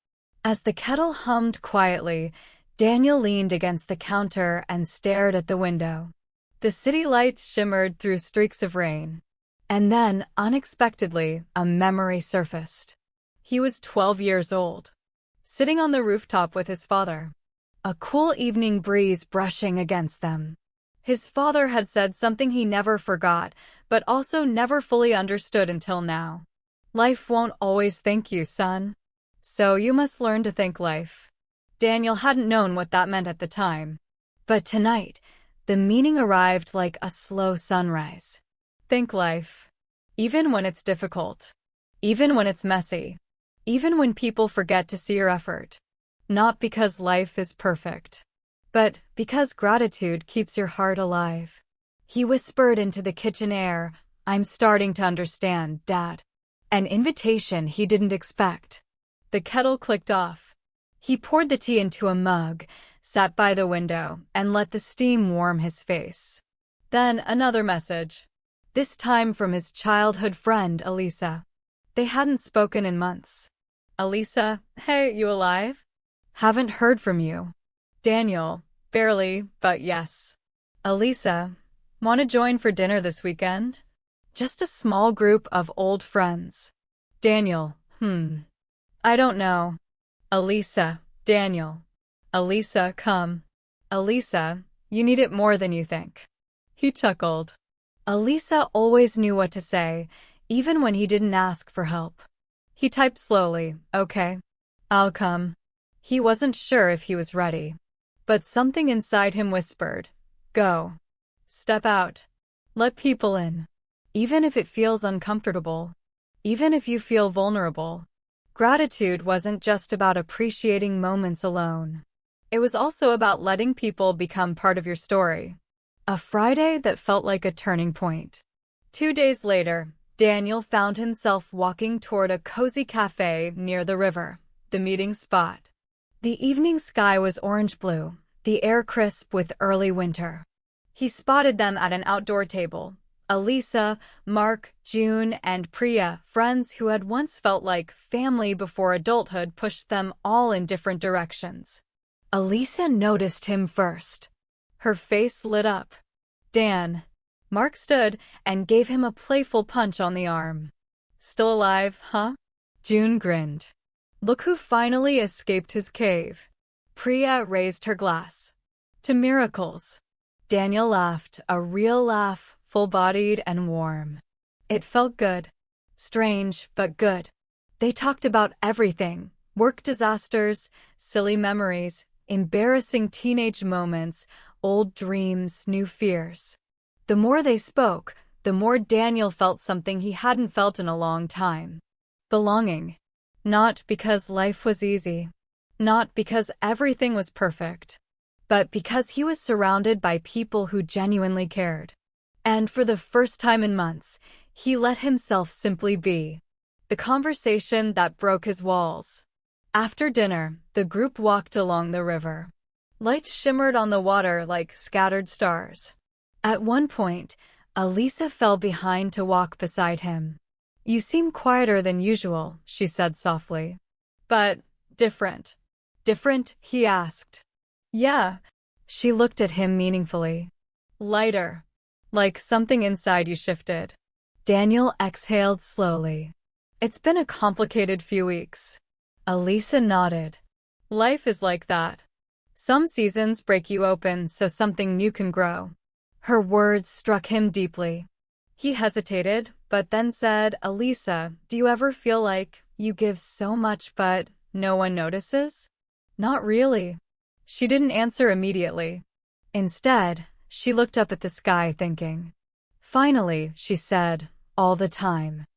As the kettle hummed quietly, Daniel leaned against the counter and stared at the window. The city lights shimmered through streaks of rain. And then, unexpectedly, a memory surfaced. He was 12 years old, sitting on the rooftop with his father. A cool evening breeze brushing against them. His father had said something he never forgot, but also never fully understood until now. Life won't always thank you, son. So you must learn to thank life. Daniel hadn't known what that meant at the time. But tonight, the meaning arrived like a slow sunrise. Thank life. Even when it's difficult. Even when it's messy. Even when people forget to see your effort. Not because life is perfect, but because gratitude keeps your heart alive. He whispered into the kitchen air, I'm starting to understand, Dad. An invitation he didn't expect. The kettle clicked off. He poured the tea into a mug, sat by the window, and let the steam warm his face. Then another message. This time from his childhood friend, Elisa. They hadn't spoken in months. Elisa, hey, you alive? Haven't heard from you. Daniel, barely, but yes. Elisa, want to join for dinner this weekend? Just a small group of old friends. Daniel, I don't know. Elisa, Daniel. Elisa, come. Elisa, you need it more than you think. He chuckled. Elisa always knew what to say, even when he didn't ask for help. He typed slowly, okay, I'll come. He wasn't sure if he was ready. But something inside him whispered, go. Step out. Let people in. Even if it feels uncomfortable. Even if you feel vulnerable. Gratitude wasn't just about appreciating moments alone. It was also about letting people become part of your story. A Friday that felt like a turning point. 2 days later, Daniel found himself walking toward a cozy cafe near the river, the meeting spot. The evening sky was orange-blue, the air crisp with early winter. He spotted them at an outdoor table. Elisa, Mark, June, and Priya, friends who had once felt like family before adulthood pushed them all in different directions. Elisa noticed him first. Her face lit up. Dan. Mark stood and gave him a playful punch on the arm. Still alive, huh? June grinned. Look who finally escaped his cave. Priya raised her glass. To miracles. Daniel laughed, a real laugh, full-bodied and warm. It felt good. Strange, but good. They talked about everything. Work disasters, silly memories, embarrassing teenage moments, old dreams, new fears. The more they spoke, the more Daniel felt something he hadn't felt in a long time. Belonging. Not because life was easy. Not because everything was perfect. But because he was surrounded by people who genuinely cared. And for the first time in months, he let himself simply be. The conversation that broke his walls. After dinner, the group walked along the river. Lights shimmered on the water like scattered stars. At one point, Elisa fell behind to walk beside him. You seem quieter than usual, she said softly. But different. Different? He asked. Yeah. She looked at him meaningfully. Lighter. Like something inside you shifted. Daniel exhaled slowly. It's been a complicated few weeks. Elisa nodded. Life is like that. Some seasons break you open so something new can grow. Her words struck him deeply. He hesitated, but then said, Elisa, do you ever feel like you give so much but no one notices? Not really. She didn't answer immediately. Instead, she looked up at the sky thinking. Finally, she said, all the time.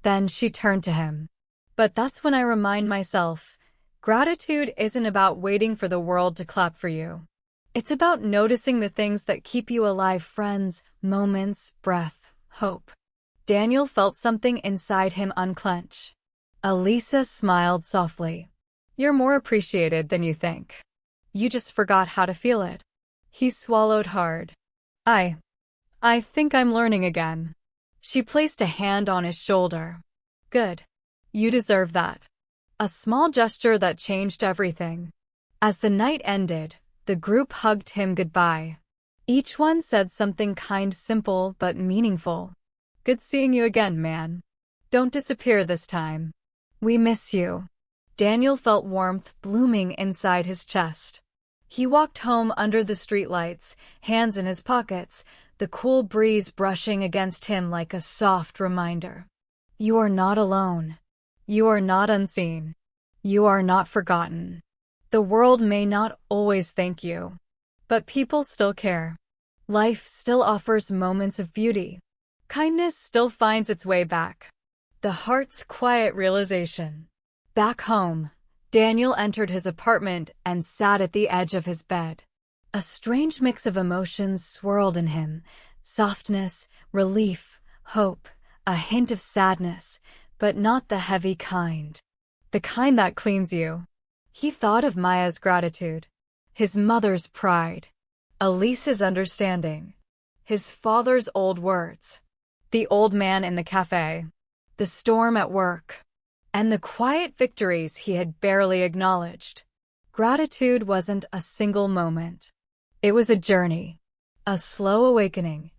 Then she turned to him. But that's when I remind myself, gratitude isn't about waiting for the world to clap for you. It's about noticing the things that keep you alive, friends, moments, breath, hope. Daniel felt something inside him unclench. Elisa smiled softly. You're more appreciated than you think. You just forgot how to feel it. He swallowed hard. I think I'm learning again. She placed a hand on his shoulder. Good. You deserve that. A small gesture that changed everything. As the night ended, the group hugged him goodbye. Each one said something kind, simple, but meaningful. Good seeing you again, man. Don't disappear this time. We miss you. Daniel felt warmth blooming inside his chest. He walked home under the streetlights, hands in his pockets, the cool breeze brushing against him like a soft reminder. You are not alone. You are not unseen. You are not forgotten. The world may not always thank you, but people still care. Life still offers moments of beauty. Kindness still finds its way back. The heart's quiet realization. Back home, Daniel entered his apartment and sat at the edge of his bed. A strange mix of emotions swirled in him. Softness, relief, hope, a hint of sadness, but not the heavy kind. The kind that cleans you. He thought of Maya's gratitude, his mother's pride, Elise's understanding, his father's old words, the old man in the cafe, the storm at work, and the quiet victories he had barely acknowledged. Gratitude wasn't a single moment. It was a journey, a slow awakening,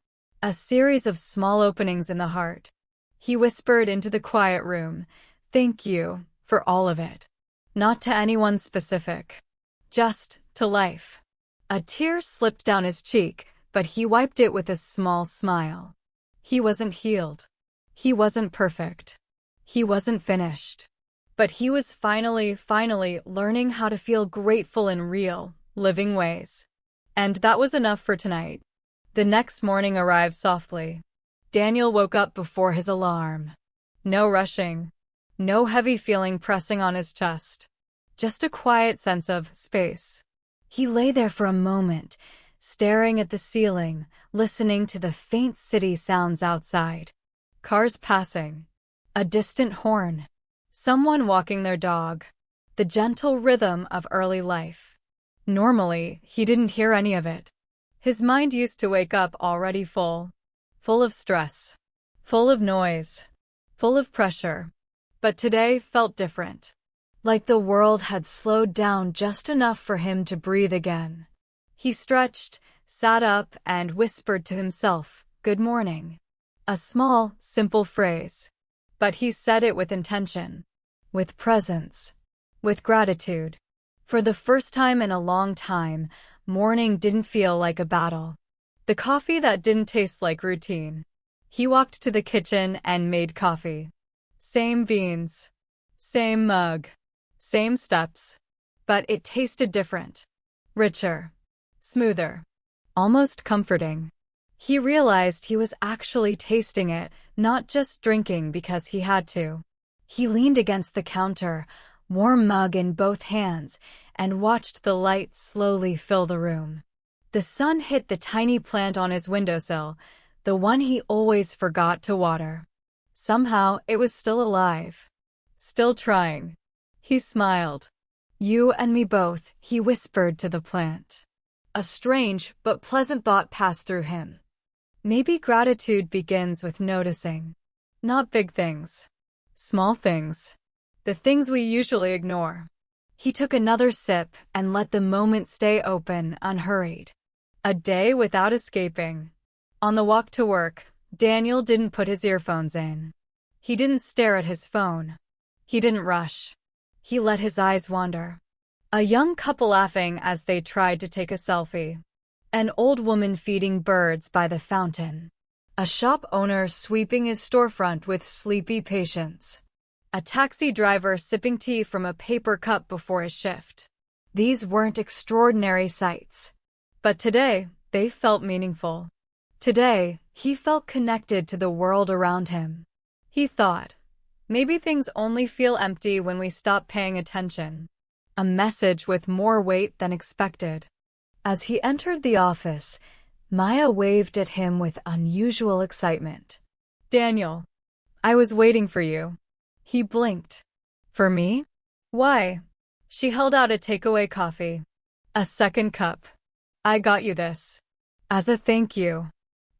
a series of small openings in the heart. He whispered into the quiet room, "Thank you for all of it." Not to anyone specific, just to life. A tear slipped down his cheek, but he wiped it with a small smile. He wasn't healed. He wasn't perfect. He wasn't finished. But he was finally learning how to feel grateful in real, living ways. And that was enough for tonight. The next morning arrived softly. Daniel woke up before his alarm. No rushing. No heavy feeling pressing on his chest. Just a quiet sense of space. He lay there for a moment, staring at the ceiling, listening to the faint city sounds outside. Cars passing. A distant horn. Someone walking their dog. The gentle rhythm of early life. Normally, he didn't hear any of it. His mind used to wake up already full. Full of stress. Full of noise. Full of pressure. But today felt different. Like the world had slowed down just enough for him to breathe again. He stretched, sat up, and whispered to himself, "Good morning." A small, simple phrase. But he said it with intention. With presence. With gratitude. For the first time in a long time, morning didn't feel like a battle. The coffee that didn't taste like routine. He walked to the kitchen and made coffee. Same beans. Same mug. Same steps. But it tasted different. Richer. Smoother. Almost comforting. He realized he was actually tasting it, not just drinking because he had to. He leaned against the counter, warm mug in both hands, and watched the light slowly fill the room. The sun hit the tiny plant on his windowsill, the one he always forgot to water. Somehow, it was still alive. Still trying. He smiled. "You and me both," he whispered to the plant. A strange but pleasant thought passed through him. Maybe gratitude begins with noticing. Not big things. Small things. The things we usually ignore. He took another sip and let the moment stay open, unhurried. A day without escaping. On the walk to work, Daniel didn't put his earphones in. He didn't stare at his phone. He didn't rush. He let his eyes wander. A young couple laughing as they tried to take a selfie. An old woman feeding birds by the fountain. A shop owner sweeping his storefront with sleepy patience. A taxi driver sipping tea from a paper cup before his shift. These weren't extraordinary sights. But today, they felt meaningful. Today, he felt connected to the world around him. He thought, maybe things only feel empty when we stop paying attention. A message with more weight than expected. As he entered the office, Maya waved at him with unusual excitement. "Daniel, I was waiting for you." He blinked. "For me? Why?" She held out a takeaway coffee. "A second cup. I got you this. As a thank you.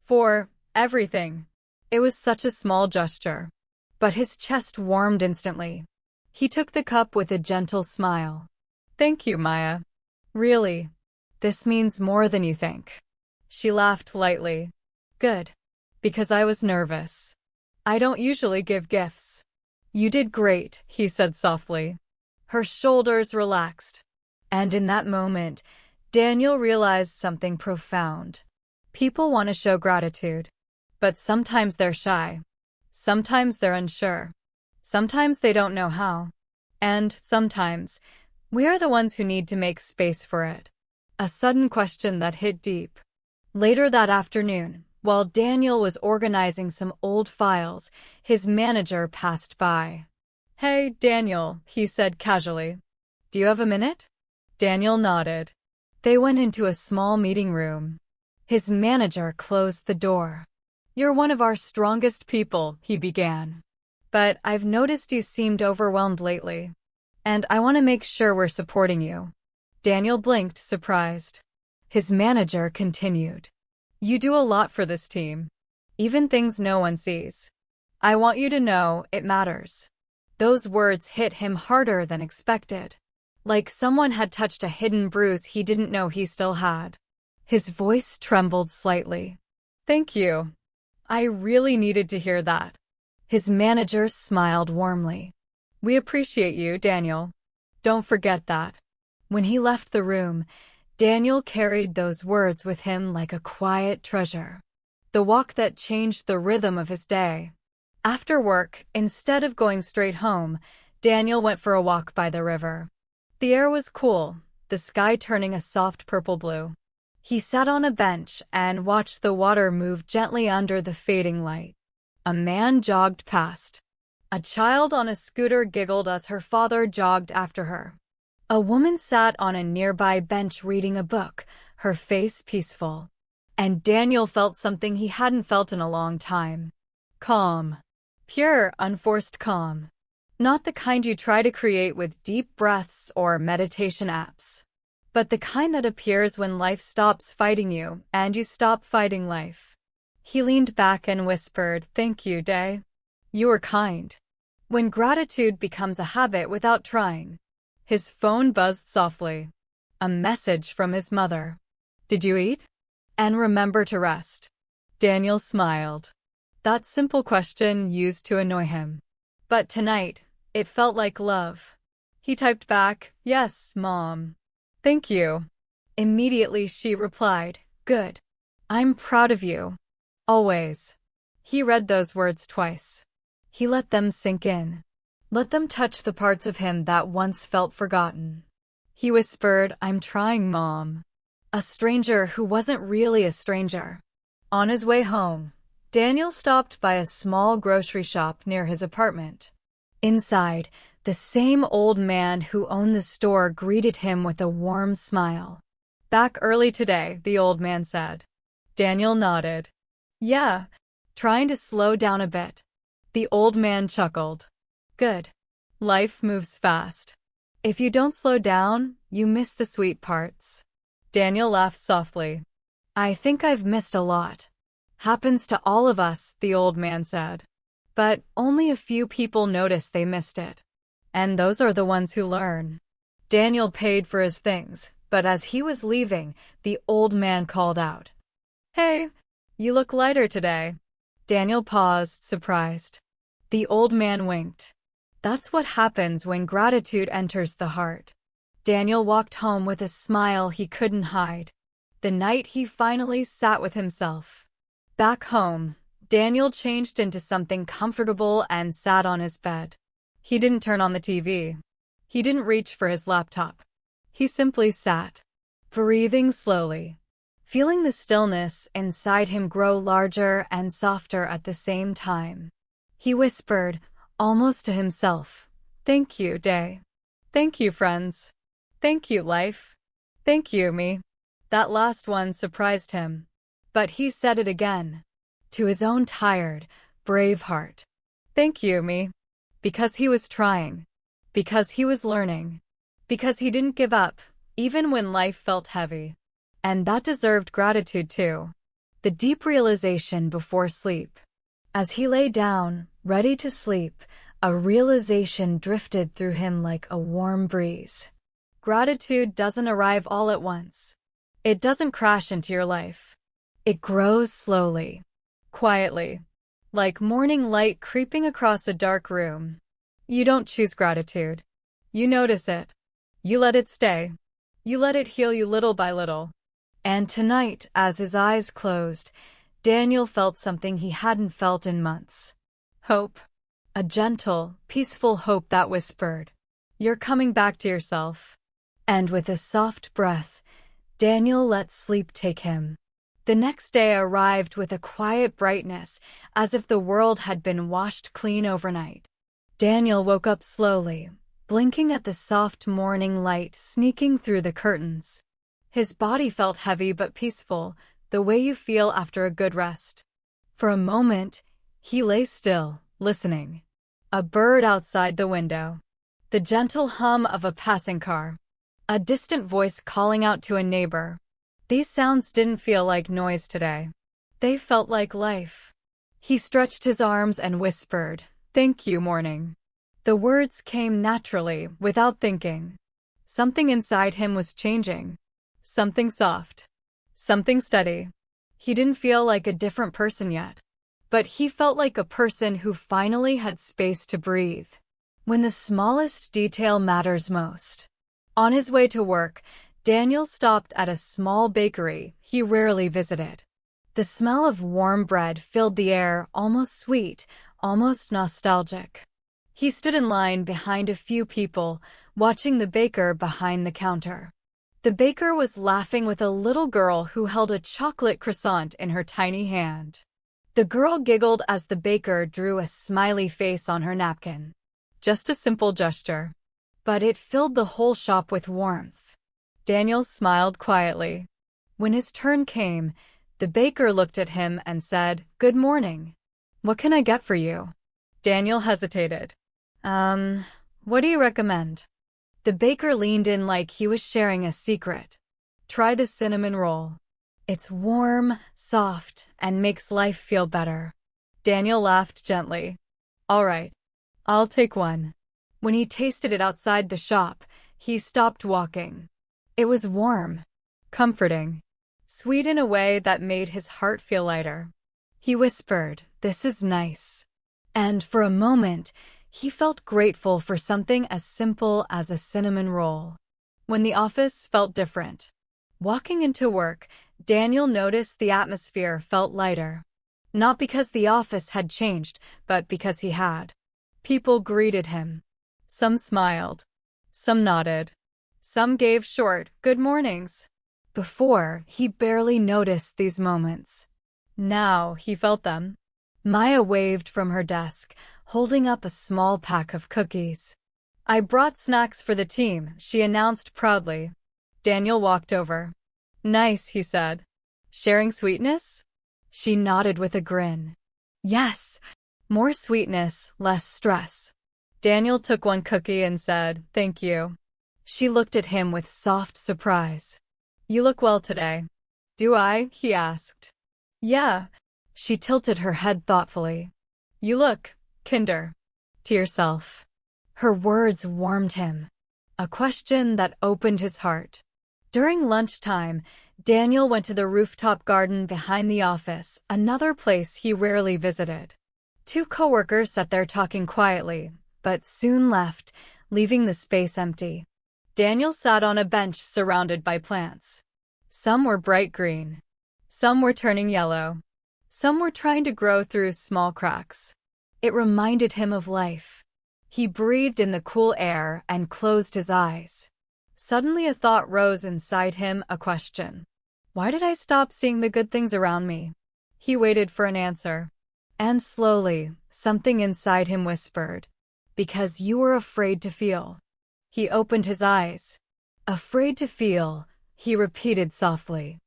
For everything." It was such a small gesture. But his chest warmed instantly. He took the cup with a gentle smile. "Thank you, Maya. Really. This means more than you think." She laughed lightly. "Good. Because I was nervous. I don't usually give gifts." "You did great," he said softly. Her shoulders relaxed. And in that moment, Daniel realized something profound. People want to show gratitude. But sometimes they're shy. Sometimes they're unsure. Sometimes they don't know how. And sometimes, we are the ones who need to make space for it. A sudden question that hit deep. Later that afternoon, while Daniel was organizing some old files, his manager passed by. "Hey, Daniel," he said casually. "Do you have a minute?" Daniel nodded. They went into a small meeting room. His manager closed the door. "You're one of our strongest people," he began. "But I've noticed you seemed overwhelmed lately. And I want to make sure we're supporting you." Daniel blinked, surprised. His manager continued. "You do a lot for this team. Even things no one sees. I want you to know it matters." Those words hit him harder than expected. Like someone had touched a hidden bruise he didn't know he still had. His voice trembled slightly. "Thank you. I really needed to hear that." His manager smiled warmly. "We appreciate you, Daniel. Don't forget that." When he left the room, Daniel carried those words with him like a quiet treasure. The walk that changed the rhythm of his day. After work, instead of going straight home, Daniel went for a walk by the river. The air was cool, the sky turning a soft purple blue. He sat on a bench and watched the water move gently under the fading light. A man jogged past. A child on a scooter giggled as her father jogged after her. A woman sat on a nearby bench reading a book, her face peaceful. And Daniel felt something he hadn't felt in a long time. Calm. Pure, unforced calm. Not the kind you try to create with deep breaths or meditation apps. But the kind that appears when life stops fighting you and you stop fighting life. He leaned back and whispered, "Thank you, Day. You were kind." When gratitude becomes a habit without trying. His phone buzzed softly. A message from his mother. "Did you eat? And remember to rest." Daniel smiled. That simple question used to annoy him. But tonight, it felt like love. He typed back, "Yes, Mom. Thank you." Immediately she replied, "Good. I'm proud of you. Always." He read those words twice. He let them sink in. Let them touch the parts of him that once felt forgotten. He whispered, "I'm trying, Mom." A stranger who wasn't really a stranger. On his way home, Daniel stopped by a small grocery shop near his apartment. Inside, the same old man who owned the store greeted him with a warm smile. "Back early today," the old man said. Daniel nodded. "Yeah, trying to slow down a bit." The old man chuckled. "Good. Life moves fast. If you don't slow down, you miss the sweet parts." Daniel laughed softly. "I think I've missed a lot." "Happens to all of us," the old man said. "But only a few people notice they missed it. And those are the ones who learn." Daniel paid for his things, but as he was leaving, the old man called out, "Hey, you look lighter today." Daniel paused, surprised. The old man winked. That's what happens when gratitude enters the heart. Daniel walked home with a smile he couldn't hide. The night he finally sat with himself. Back home, Daniel changed into something comfortable and sat on his bed. He didn't turn on the TV. He didn't reach for his laptop. He simply sat, breathing slowly, feeling the stillness inside him grow larger and softer at the same time. He whispered, almost to himself, "Thank you, day. Thank you, friends. Thank you, life. Thank you, me." That last one surprised him. But he said it again, to his own tired, brave heart. "Thank you, me." Because he was trying. Because he was learning. Because he didn't give up, even when life felt heavy. And that deserved gratitude too. The deep realization before sleep. As he lay down, ready to sleep, a realization drifted through him like a warm breeze. Gratitude doesn't arrive all at once. It doesn't crash into your life. It grows slowly, quietly, like morning light creeping across a dark room. You don't choose gratitude. You notice it. You let it stay. You let it heal you little by little. And tonight, as his eyes closed, Daniel felt something he hadn't felt in months. Hope. A gentle, peaceful hope that whispered, "You're coming back to yourself." And with a soft breath, Daniel let sleep take him. The next day arrived with a quiet brightness, as if the world had been washed clean overnight. Daniel woke up slowly, blinking at the soft morning light sneaking through the curtains. His body felt heavy but peaceful, the way you feel after a good rest. For a moment, he lay still, listening. A bird outside the window. The gentle hum of a passing car. A distant voice calling out to a neighbor. These sounds didn't feel like noise today. They felt like life. He stretched his arms and whispered, "Thank you, morning." The words came naturally, without thinking. Something inside him was changing. Something soft. Something steady. He didn't feel like a different person yet. But he felt like a person who finally had space to breathe. When the smallest detail matters most. On his way to work, Daniel stopped at a small bakery he rarely visited. The smell of warm bread filled the air, almost sweet, almost nostalgic. He stood in line behind a few people, watching the baker behind the counter. The baker was laughing with a little girl who held a chocolate croissant in her tiny hand. The girl giggled as the baker drew a smiley face on her napkin. Just a simple gesture. But it filled the whole shop with warmth. Daniel smiled quietly. When his turn came, the baker looked at him and said, "Good morning. What can I get for you?" Daniel hesitated. What do you recommend?" The baker leaned in like he was sharing a secret. "Try the cinnamon roll. It's warm, soft, and makes life feel better." Daniel laughed gently. "All right, I'll take one." When he tasted it outside the shop, he stopped walking. It was warm, comforting, sweet in a way that made his heart feel lighter. He whispered, "This is nice." And for a moment, he felt grateful for something as simple as a cinnamon roll. When the office felt different. Walking into work, Daniel noticed the atmosphere felt lighter. Not because the office had changed, but because he had. People greeted him. Some smiled. Some nodded. Some gave short, good mornings. Before, he barely noticed these moments. Now, he felt them. Maya waved from her desk, holding up a small pack of cookies. "I brought snacks for the team," she announced proudly. Daniel walked over. "Nice," he said. "Sharing sweetness?" She nodded with a grin. "Yes. More sweetness, less stress." Daniel took one cookie and said, "Thank you." She looked at him with soft surprise. "You look well today." "Do I?" he asked. "Yeah." She tilted her head thoughtfully. "You look, kinder. To yourself." Her words warmed him. A question that opened his heart. During lunchtime, Daniel went to the rooftop garden behind the office, another place he rarely visited. Two coworkers sat there talking quietly, but soon left, leaving the space empty. Daniel sat on a bench surrounded by plants. Some were bright green. Some were turning yellow. Some were trying to grow through small cracks. It reminded him of life. He breathed in the cool air and closed his eyes. Suddenly a thought rose inside him, a question. Why did I stop seeing the good things around me? He waited for an answer. And slowly, something inside him whispered, because you were afraid to feel. He opened his eyes. Afraid to feel, he repeated softly.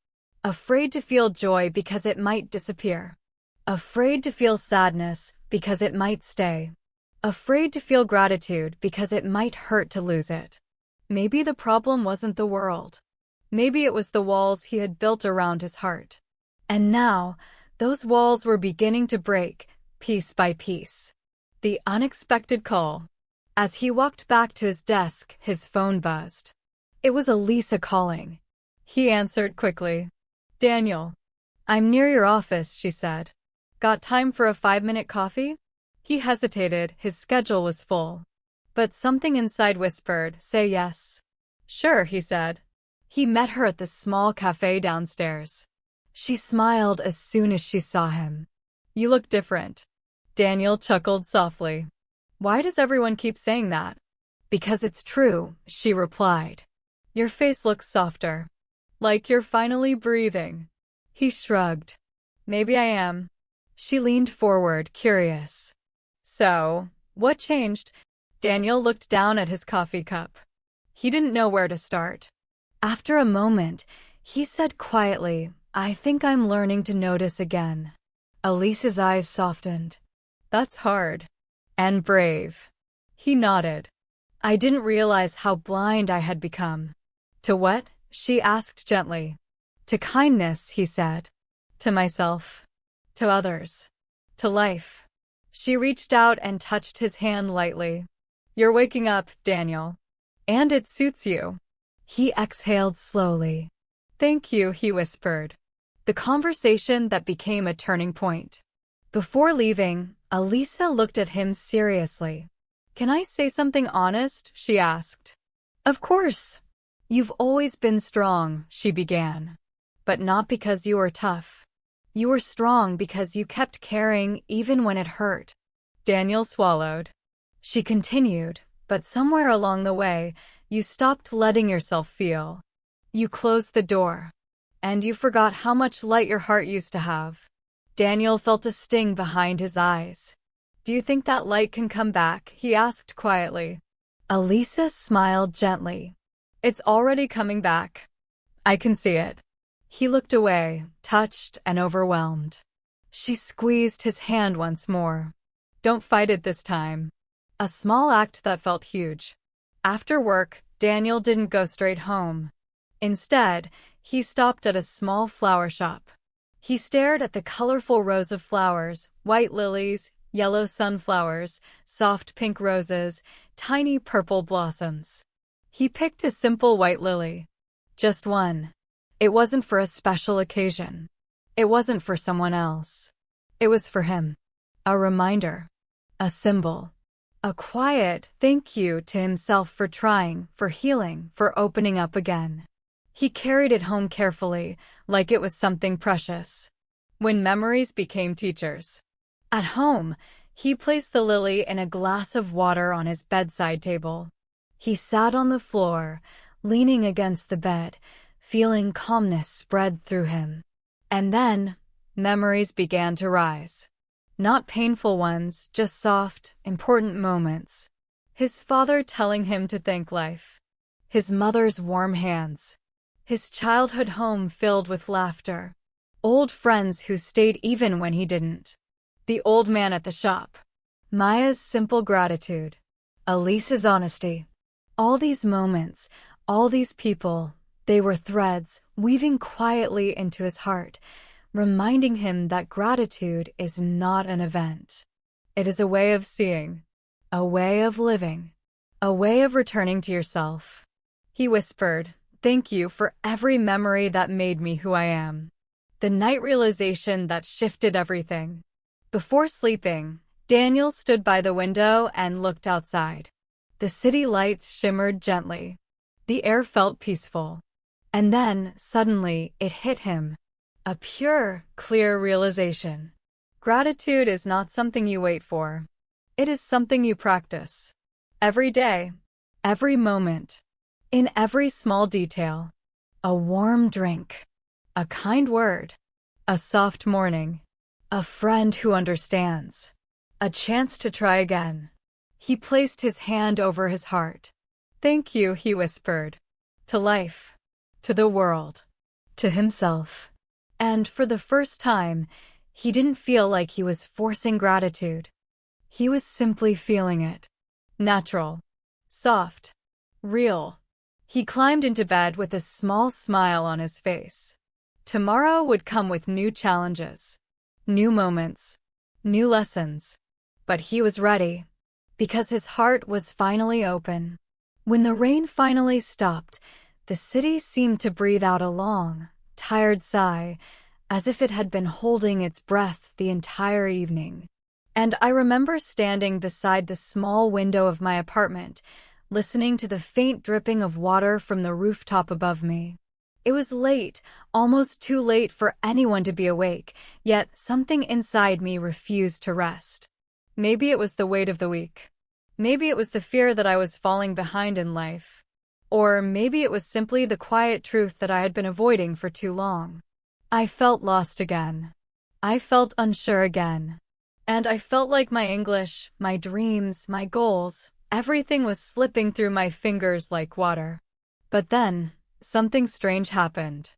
Afraid to feel joy because it might disappear. Afraid to feel sadness because it might stay. Afraid to feel gratitude because it might hurt to lose it. Maybe the problem wasn't the world. Maybe it was the walls he had built around his heart. And now, those walls were beginning to break, piece by piece. The unexpected call. As he walked back to his desk, his phone buzzed. It was Elisa calling. He answered quickly. Daniel. I'm near your office, she said. Got time for a 5-minute coffee? He hesitated, his schedule was full. But something inside whispered, say yes. Sure, he said. He met her at the small cafe downstairs. She smiled as soon as she saw him. You look different. Daniel chuckled softly. Why does everyone keep saying that? Because it's true, she replied. Your face looks softer. Like you're finally breathing. He shrugged. Maybe I am. She leaned forward, curious. So, what changed? Daniel looked down at his coffee cup. He didn't know where to start. After a moment, he said quietly, I think I'm learning to notice again. Elisa's eyes softened. That's hard. And brave. He nodded. I didn't realize how blind I had become. To what? She asked gently. To kindness, he said. To myself. To others. To life. She reached out and touched his hand lightly. You're waking up, Daniel. And it suits you. He exhaled slowly. Thank you, he whispered. The conversation that became a turning point. Before leaving, Elisa looked at him seriously. Can I say something honest? She asked. Of course. You've always been strong, she began. But not because you were tough. You were strong because you kept caring even when it hurt. Daniel swallowed. She continued, but somewhere along the way, you stopped letting yourself feel. You closed the door. And you forgot how much light your heart used to have. Daniel felt a sting behind his eyes. Do you think that light can come back? He asked quietly. Elisa smiled gently. It's already coming back. I can see it. He looked away, touched and overwhelmed. She squeezed his hand once more. Don't fight it this time. A small act that felt huge. After work, Daniel didn't go straight home. Instead, he stopped at a small flower shop. He stared at the colorful rows of flowers, white lilies, yellow sunflowers, soft pink roses, tiny purple blossoms. He picked a simple white lily. Just one. It wasn't for a special occasion. It wasn't for someone else. It was for him. A reminder. A symbol. A quiet thank you to himself for trying, for healing, for opening up again. He carried it home carefully, like it was something precious. When memories became teachers. At home, he placed the lily in a glass of water on his bedside table. He sat on the floor, leaning against the bed, feeling calmness spread through him. And then, memories began to rise. Not painful ones, just soft, important moments. His father telling him to thank life. His mother's warm hands. His childhood home filled with laughter. Old friends who stayed even when he didn't. The old man at the shop. Maya's simple gratitude. Elisa's honesty. All these moments, all these people, they were threads weaving quietly into his heart, reminding him that gratitude is not an event. It is a way of seeing, a way of living, a way of returning to yourself. He whispered, thank you for every memory that made me who I am. The night realization that shifted everything. Before sleeping, Daniel stood by the window and looked outside. The city lights shimmered gently. The air felt peaceful. And then, suddenly, it hit him. A pure, clear realization. Gratitude is not something you wait for. It is something you practice. Every day, every moment, in every small detail. A warm drink, a kind word, a soft morning, a friend who understands, a chance to try again. He placed his hand over his heart. "Thank you," he whispered. To life, to the world, to himself. And for the first time, he didn't feel like he was forcing gratitude. He was simply feeling it. Natural, soft, real. He climbed into bed with a small smile on his face. Tomorrow would come with new challenges, new moments, new lessons. But he was ready, because his heart was finally open. When the rain finally stopped, the city seemed to breathe out a long, tired sigh, as if it had been holding its breath the entire evening. And I remember standing beside the small window of my apartment, listening to the faint dripping of water from the rooftop above me. It was late, almost too late for anyone to be awake, yet something inside me refused to rest. Maybe it was the weight of the week. Maybe it was the fear that I was falling behind in life. Or maybe it was simply the quiet truth that I had been avoiding for too long. I felt lost again. I felt unsure again. And I felt like my English, my dreams, my goals, everything was slipping through my fingers like water. But then, something strange happened.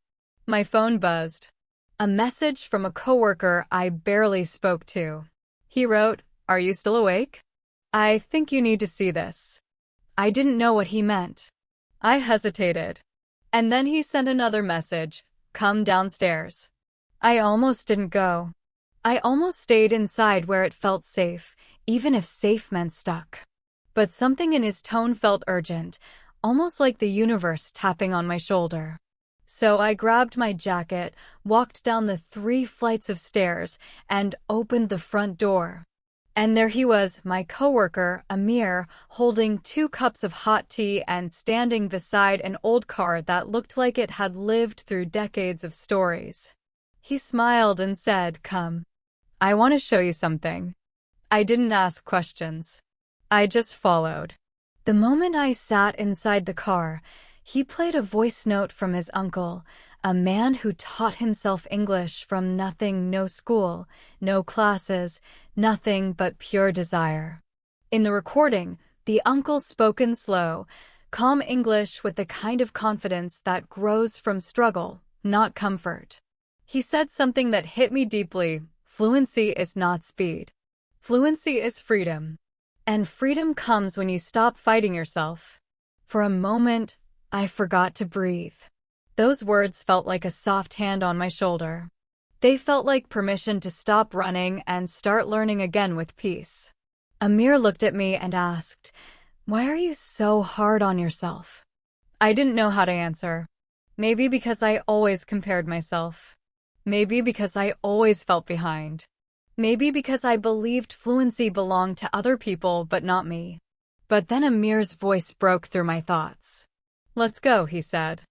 My phone buzzed. A message from a coworker I barely spoke to. He wrote, "Are you still awake? I think you need to see this." I didn't know what he meant. I hesitated. And then he sent another message, "Come downstairs." I almost didn't go. I almost stayed inside where it felt safe, even if safe meant stuck. But something in his tone felt urgent, almost like the universe tapping on my shoulder. So I grabbed my jacket, walked down the 3 flights of stairs, and opened the front door. And there he was, my coworker, Amir, holding 2 cups of hot tea and standing beside an old car that looked like it had lived through decades of stories. He smiled and said, "Come. I want to show you something." I didn't ask questions. I just followed. The moment I sat inside the car, he played a voice note from his uncle, a man who taught himself English from nothing, no school, no classes, nothing but pure desire. In the recording, the uncle spoke in slow, calm English with the kind of confidence that grows from struggle, not comfort. He said something that hit me deeply. Fluency is not speed. Fluency is freedom. And freedom comes when you stop fighting yourself. For a moment, I forgot to breathe. Those words felt like a soft hand on my shoulder. They felt like permission to stop running and start learning again with peace. Amir looked at me and asked, "Why are you so hard on yourself?" I didn't know how to answer. Maybe because I always compared myself. Maybe because I always felt behind. Maybe because I believed fluency belonged to other people but not me. But then Amir's voice broke through my thoughts. "Let's go," he said.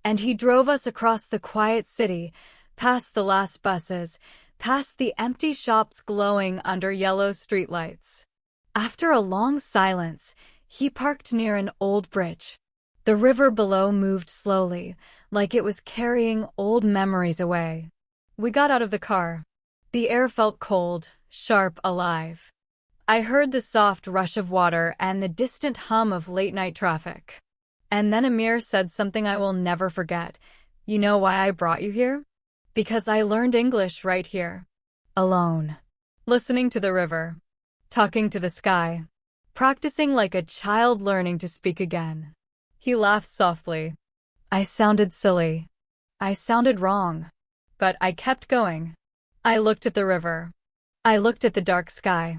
And he drove us across the quiet city, past the last buses, past the empty shops glowing under yellow streetlights. After a long silence, he parked near an old bridge. The river below moved slowly, like it was carrying old memories away. We got out of the car. The air felt cold, sharp, alive. I heard the soft rush of water and the distant hum of late-night traffic. And then Amir said something I will never forget. "You know why I brought you here? Because I learned English right here. Alone. Listening to the river. Talking to the sky. Practicing like a child learning to speak again." He laughed softly. I sounded silly. I sounded wrong. But I kept going. I looked at the river. I looked at the dark sky.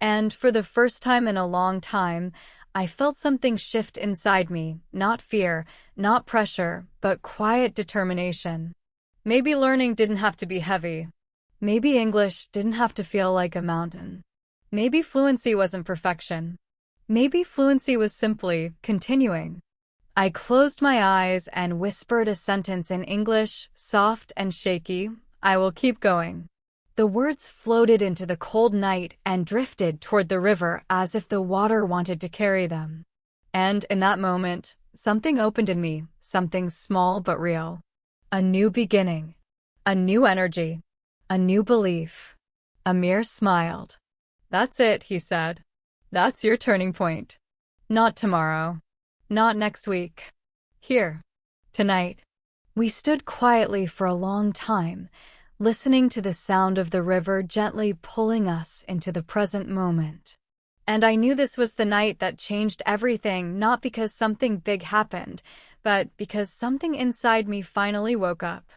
And for the first time in a long time, I felt something shift inside me, not fear, not pressure, but quiet determination. Maybe learning didn't have to be heavy. Maybe English didn't have to feel like a mountain. Maybe fluency wasn't perfection. Maybe fluency was simply continuing. I closed my eyes and whispered a sentence in English, soft and shaky. I will keep going. The words floated into the cold night and drifted toward the river as if the water wanted to carry them. And in that moment, something opened in me, something small but real. A new beginning, a new energy, a new belief. Amir smiled. That's it, he said. That's your turning point. Not tomorrow. Not next week. Here. Tonight. We stood quietly for a long time, listening to the sound of the river gently pulling us into the present moment. And I knew this was the night that changed everything, not because something big happened, but because something inside me finally woke up.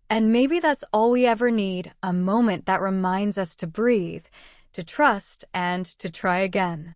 And maybe that's all we ever need, a moment that reminds us to breathe, to trust, and to try again.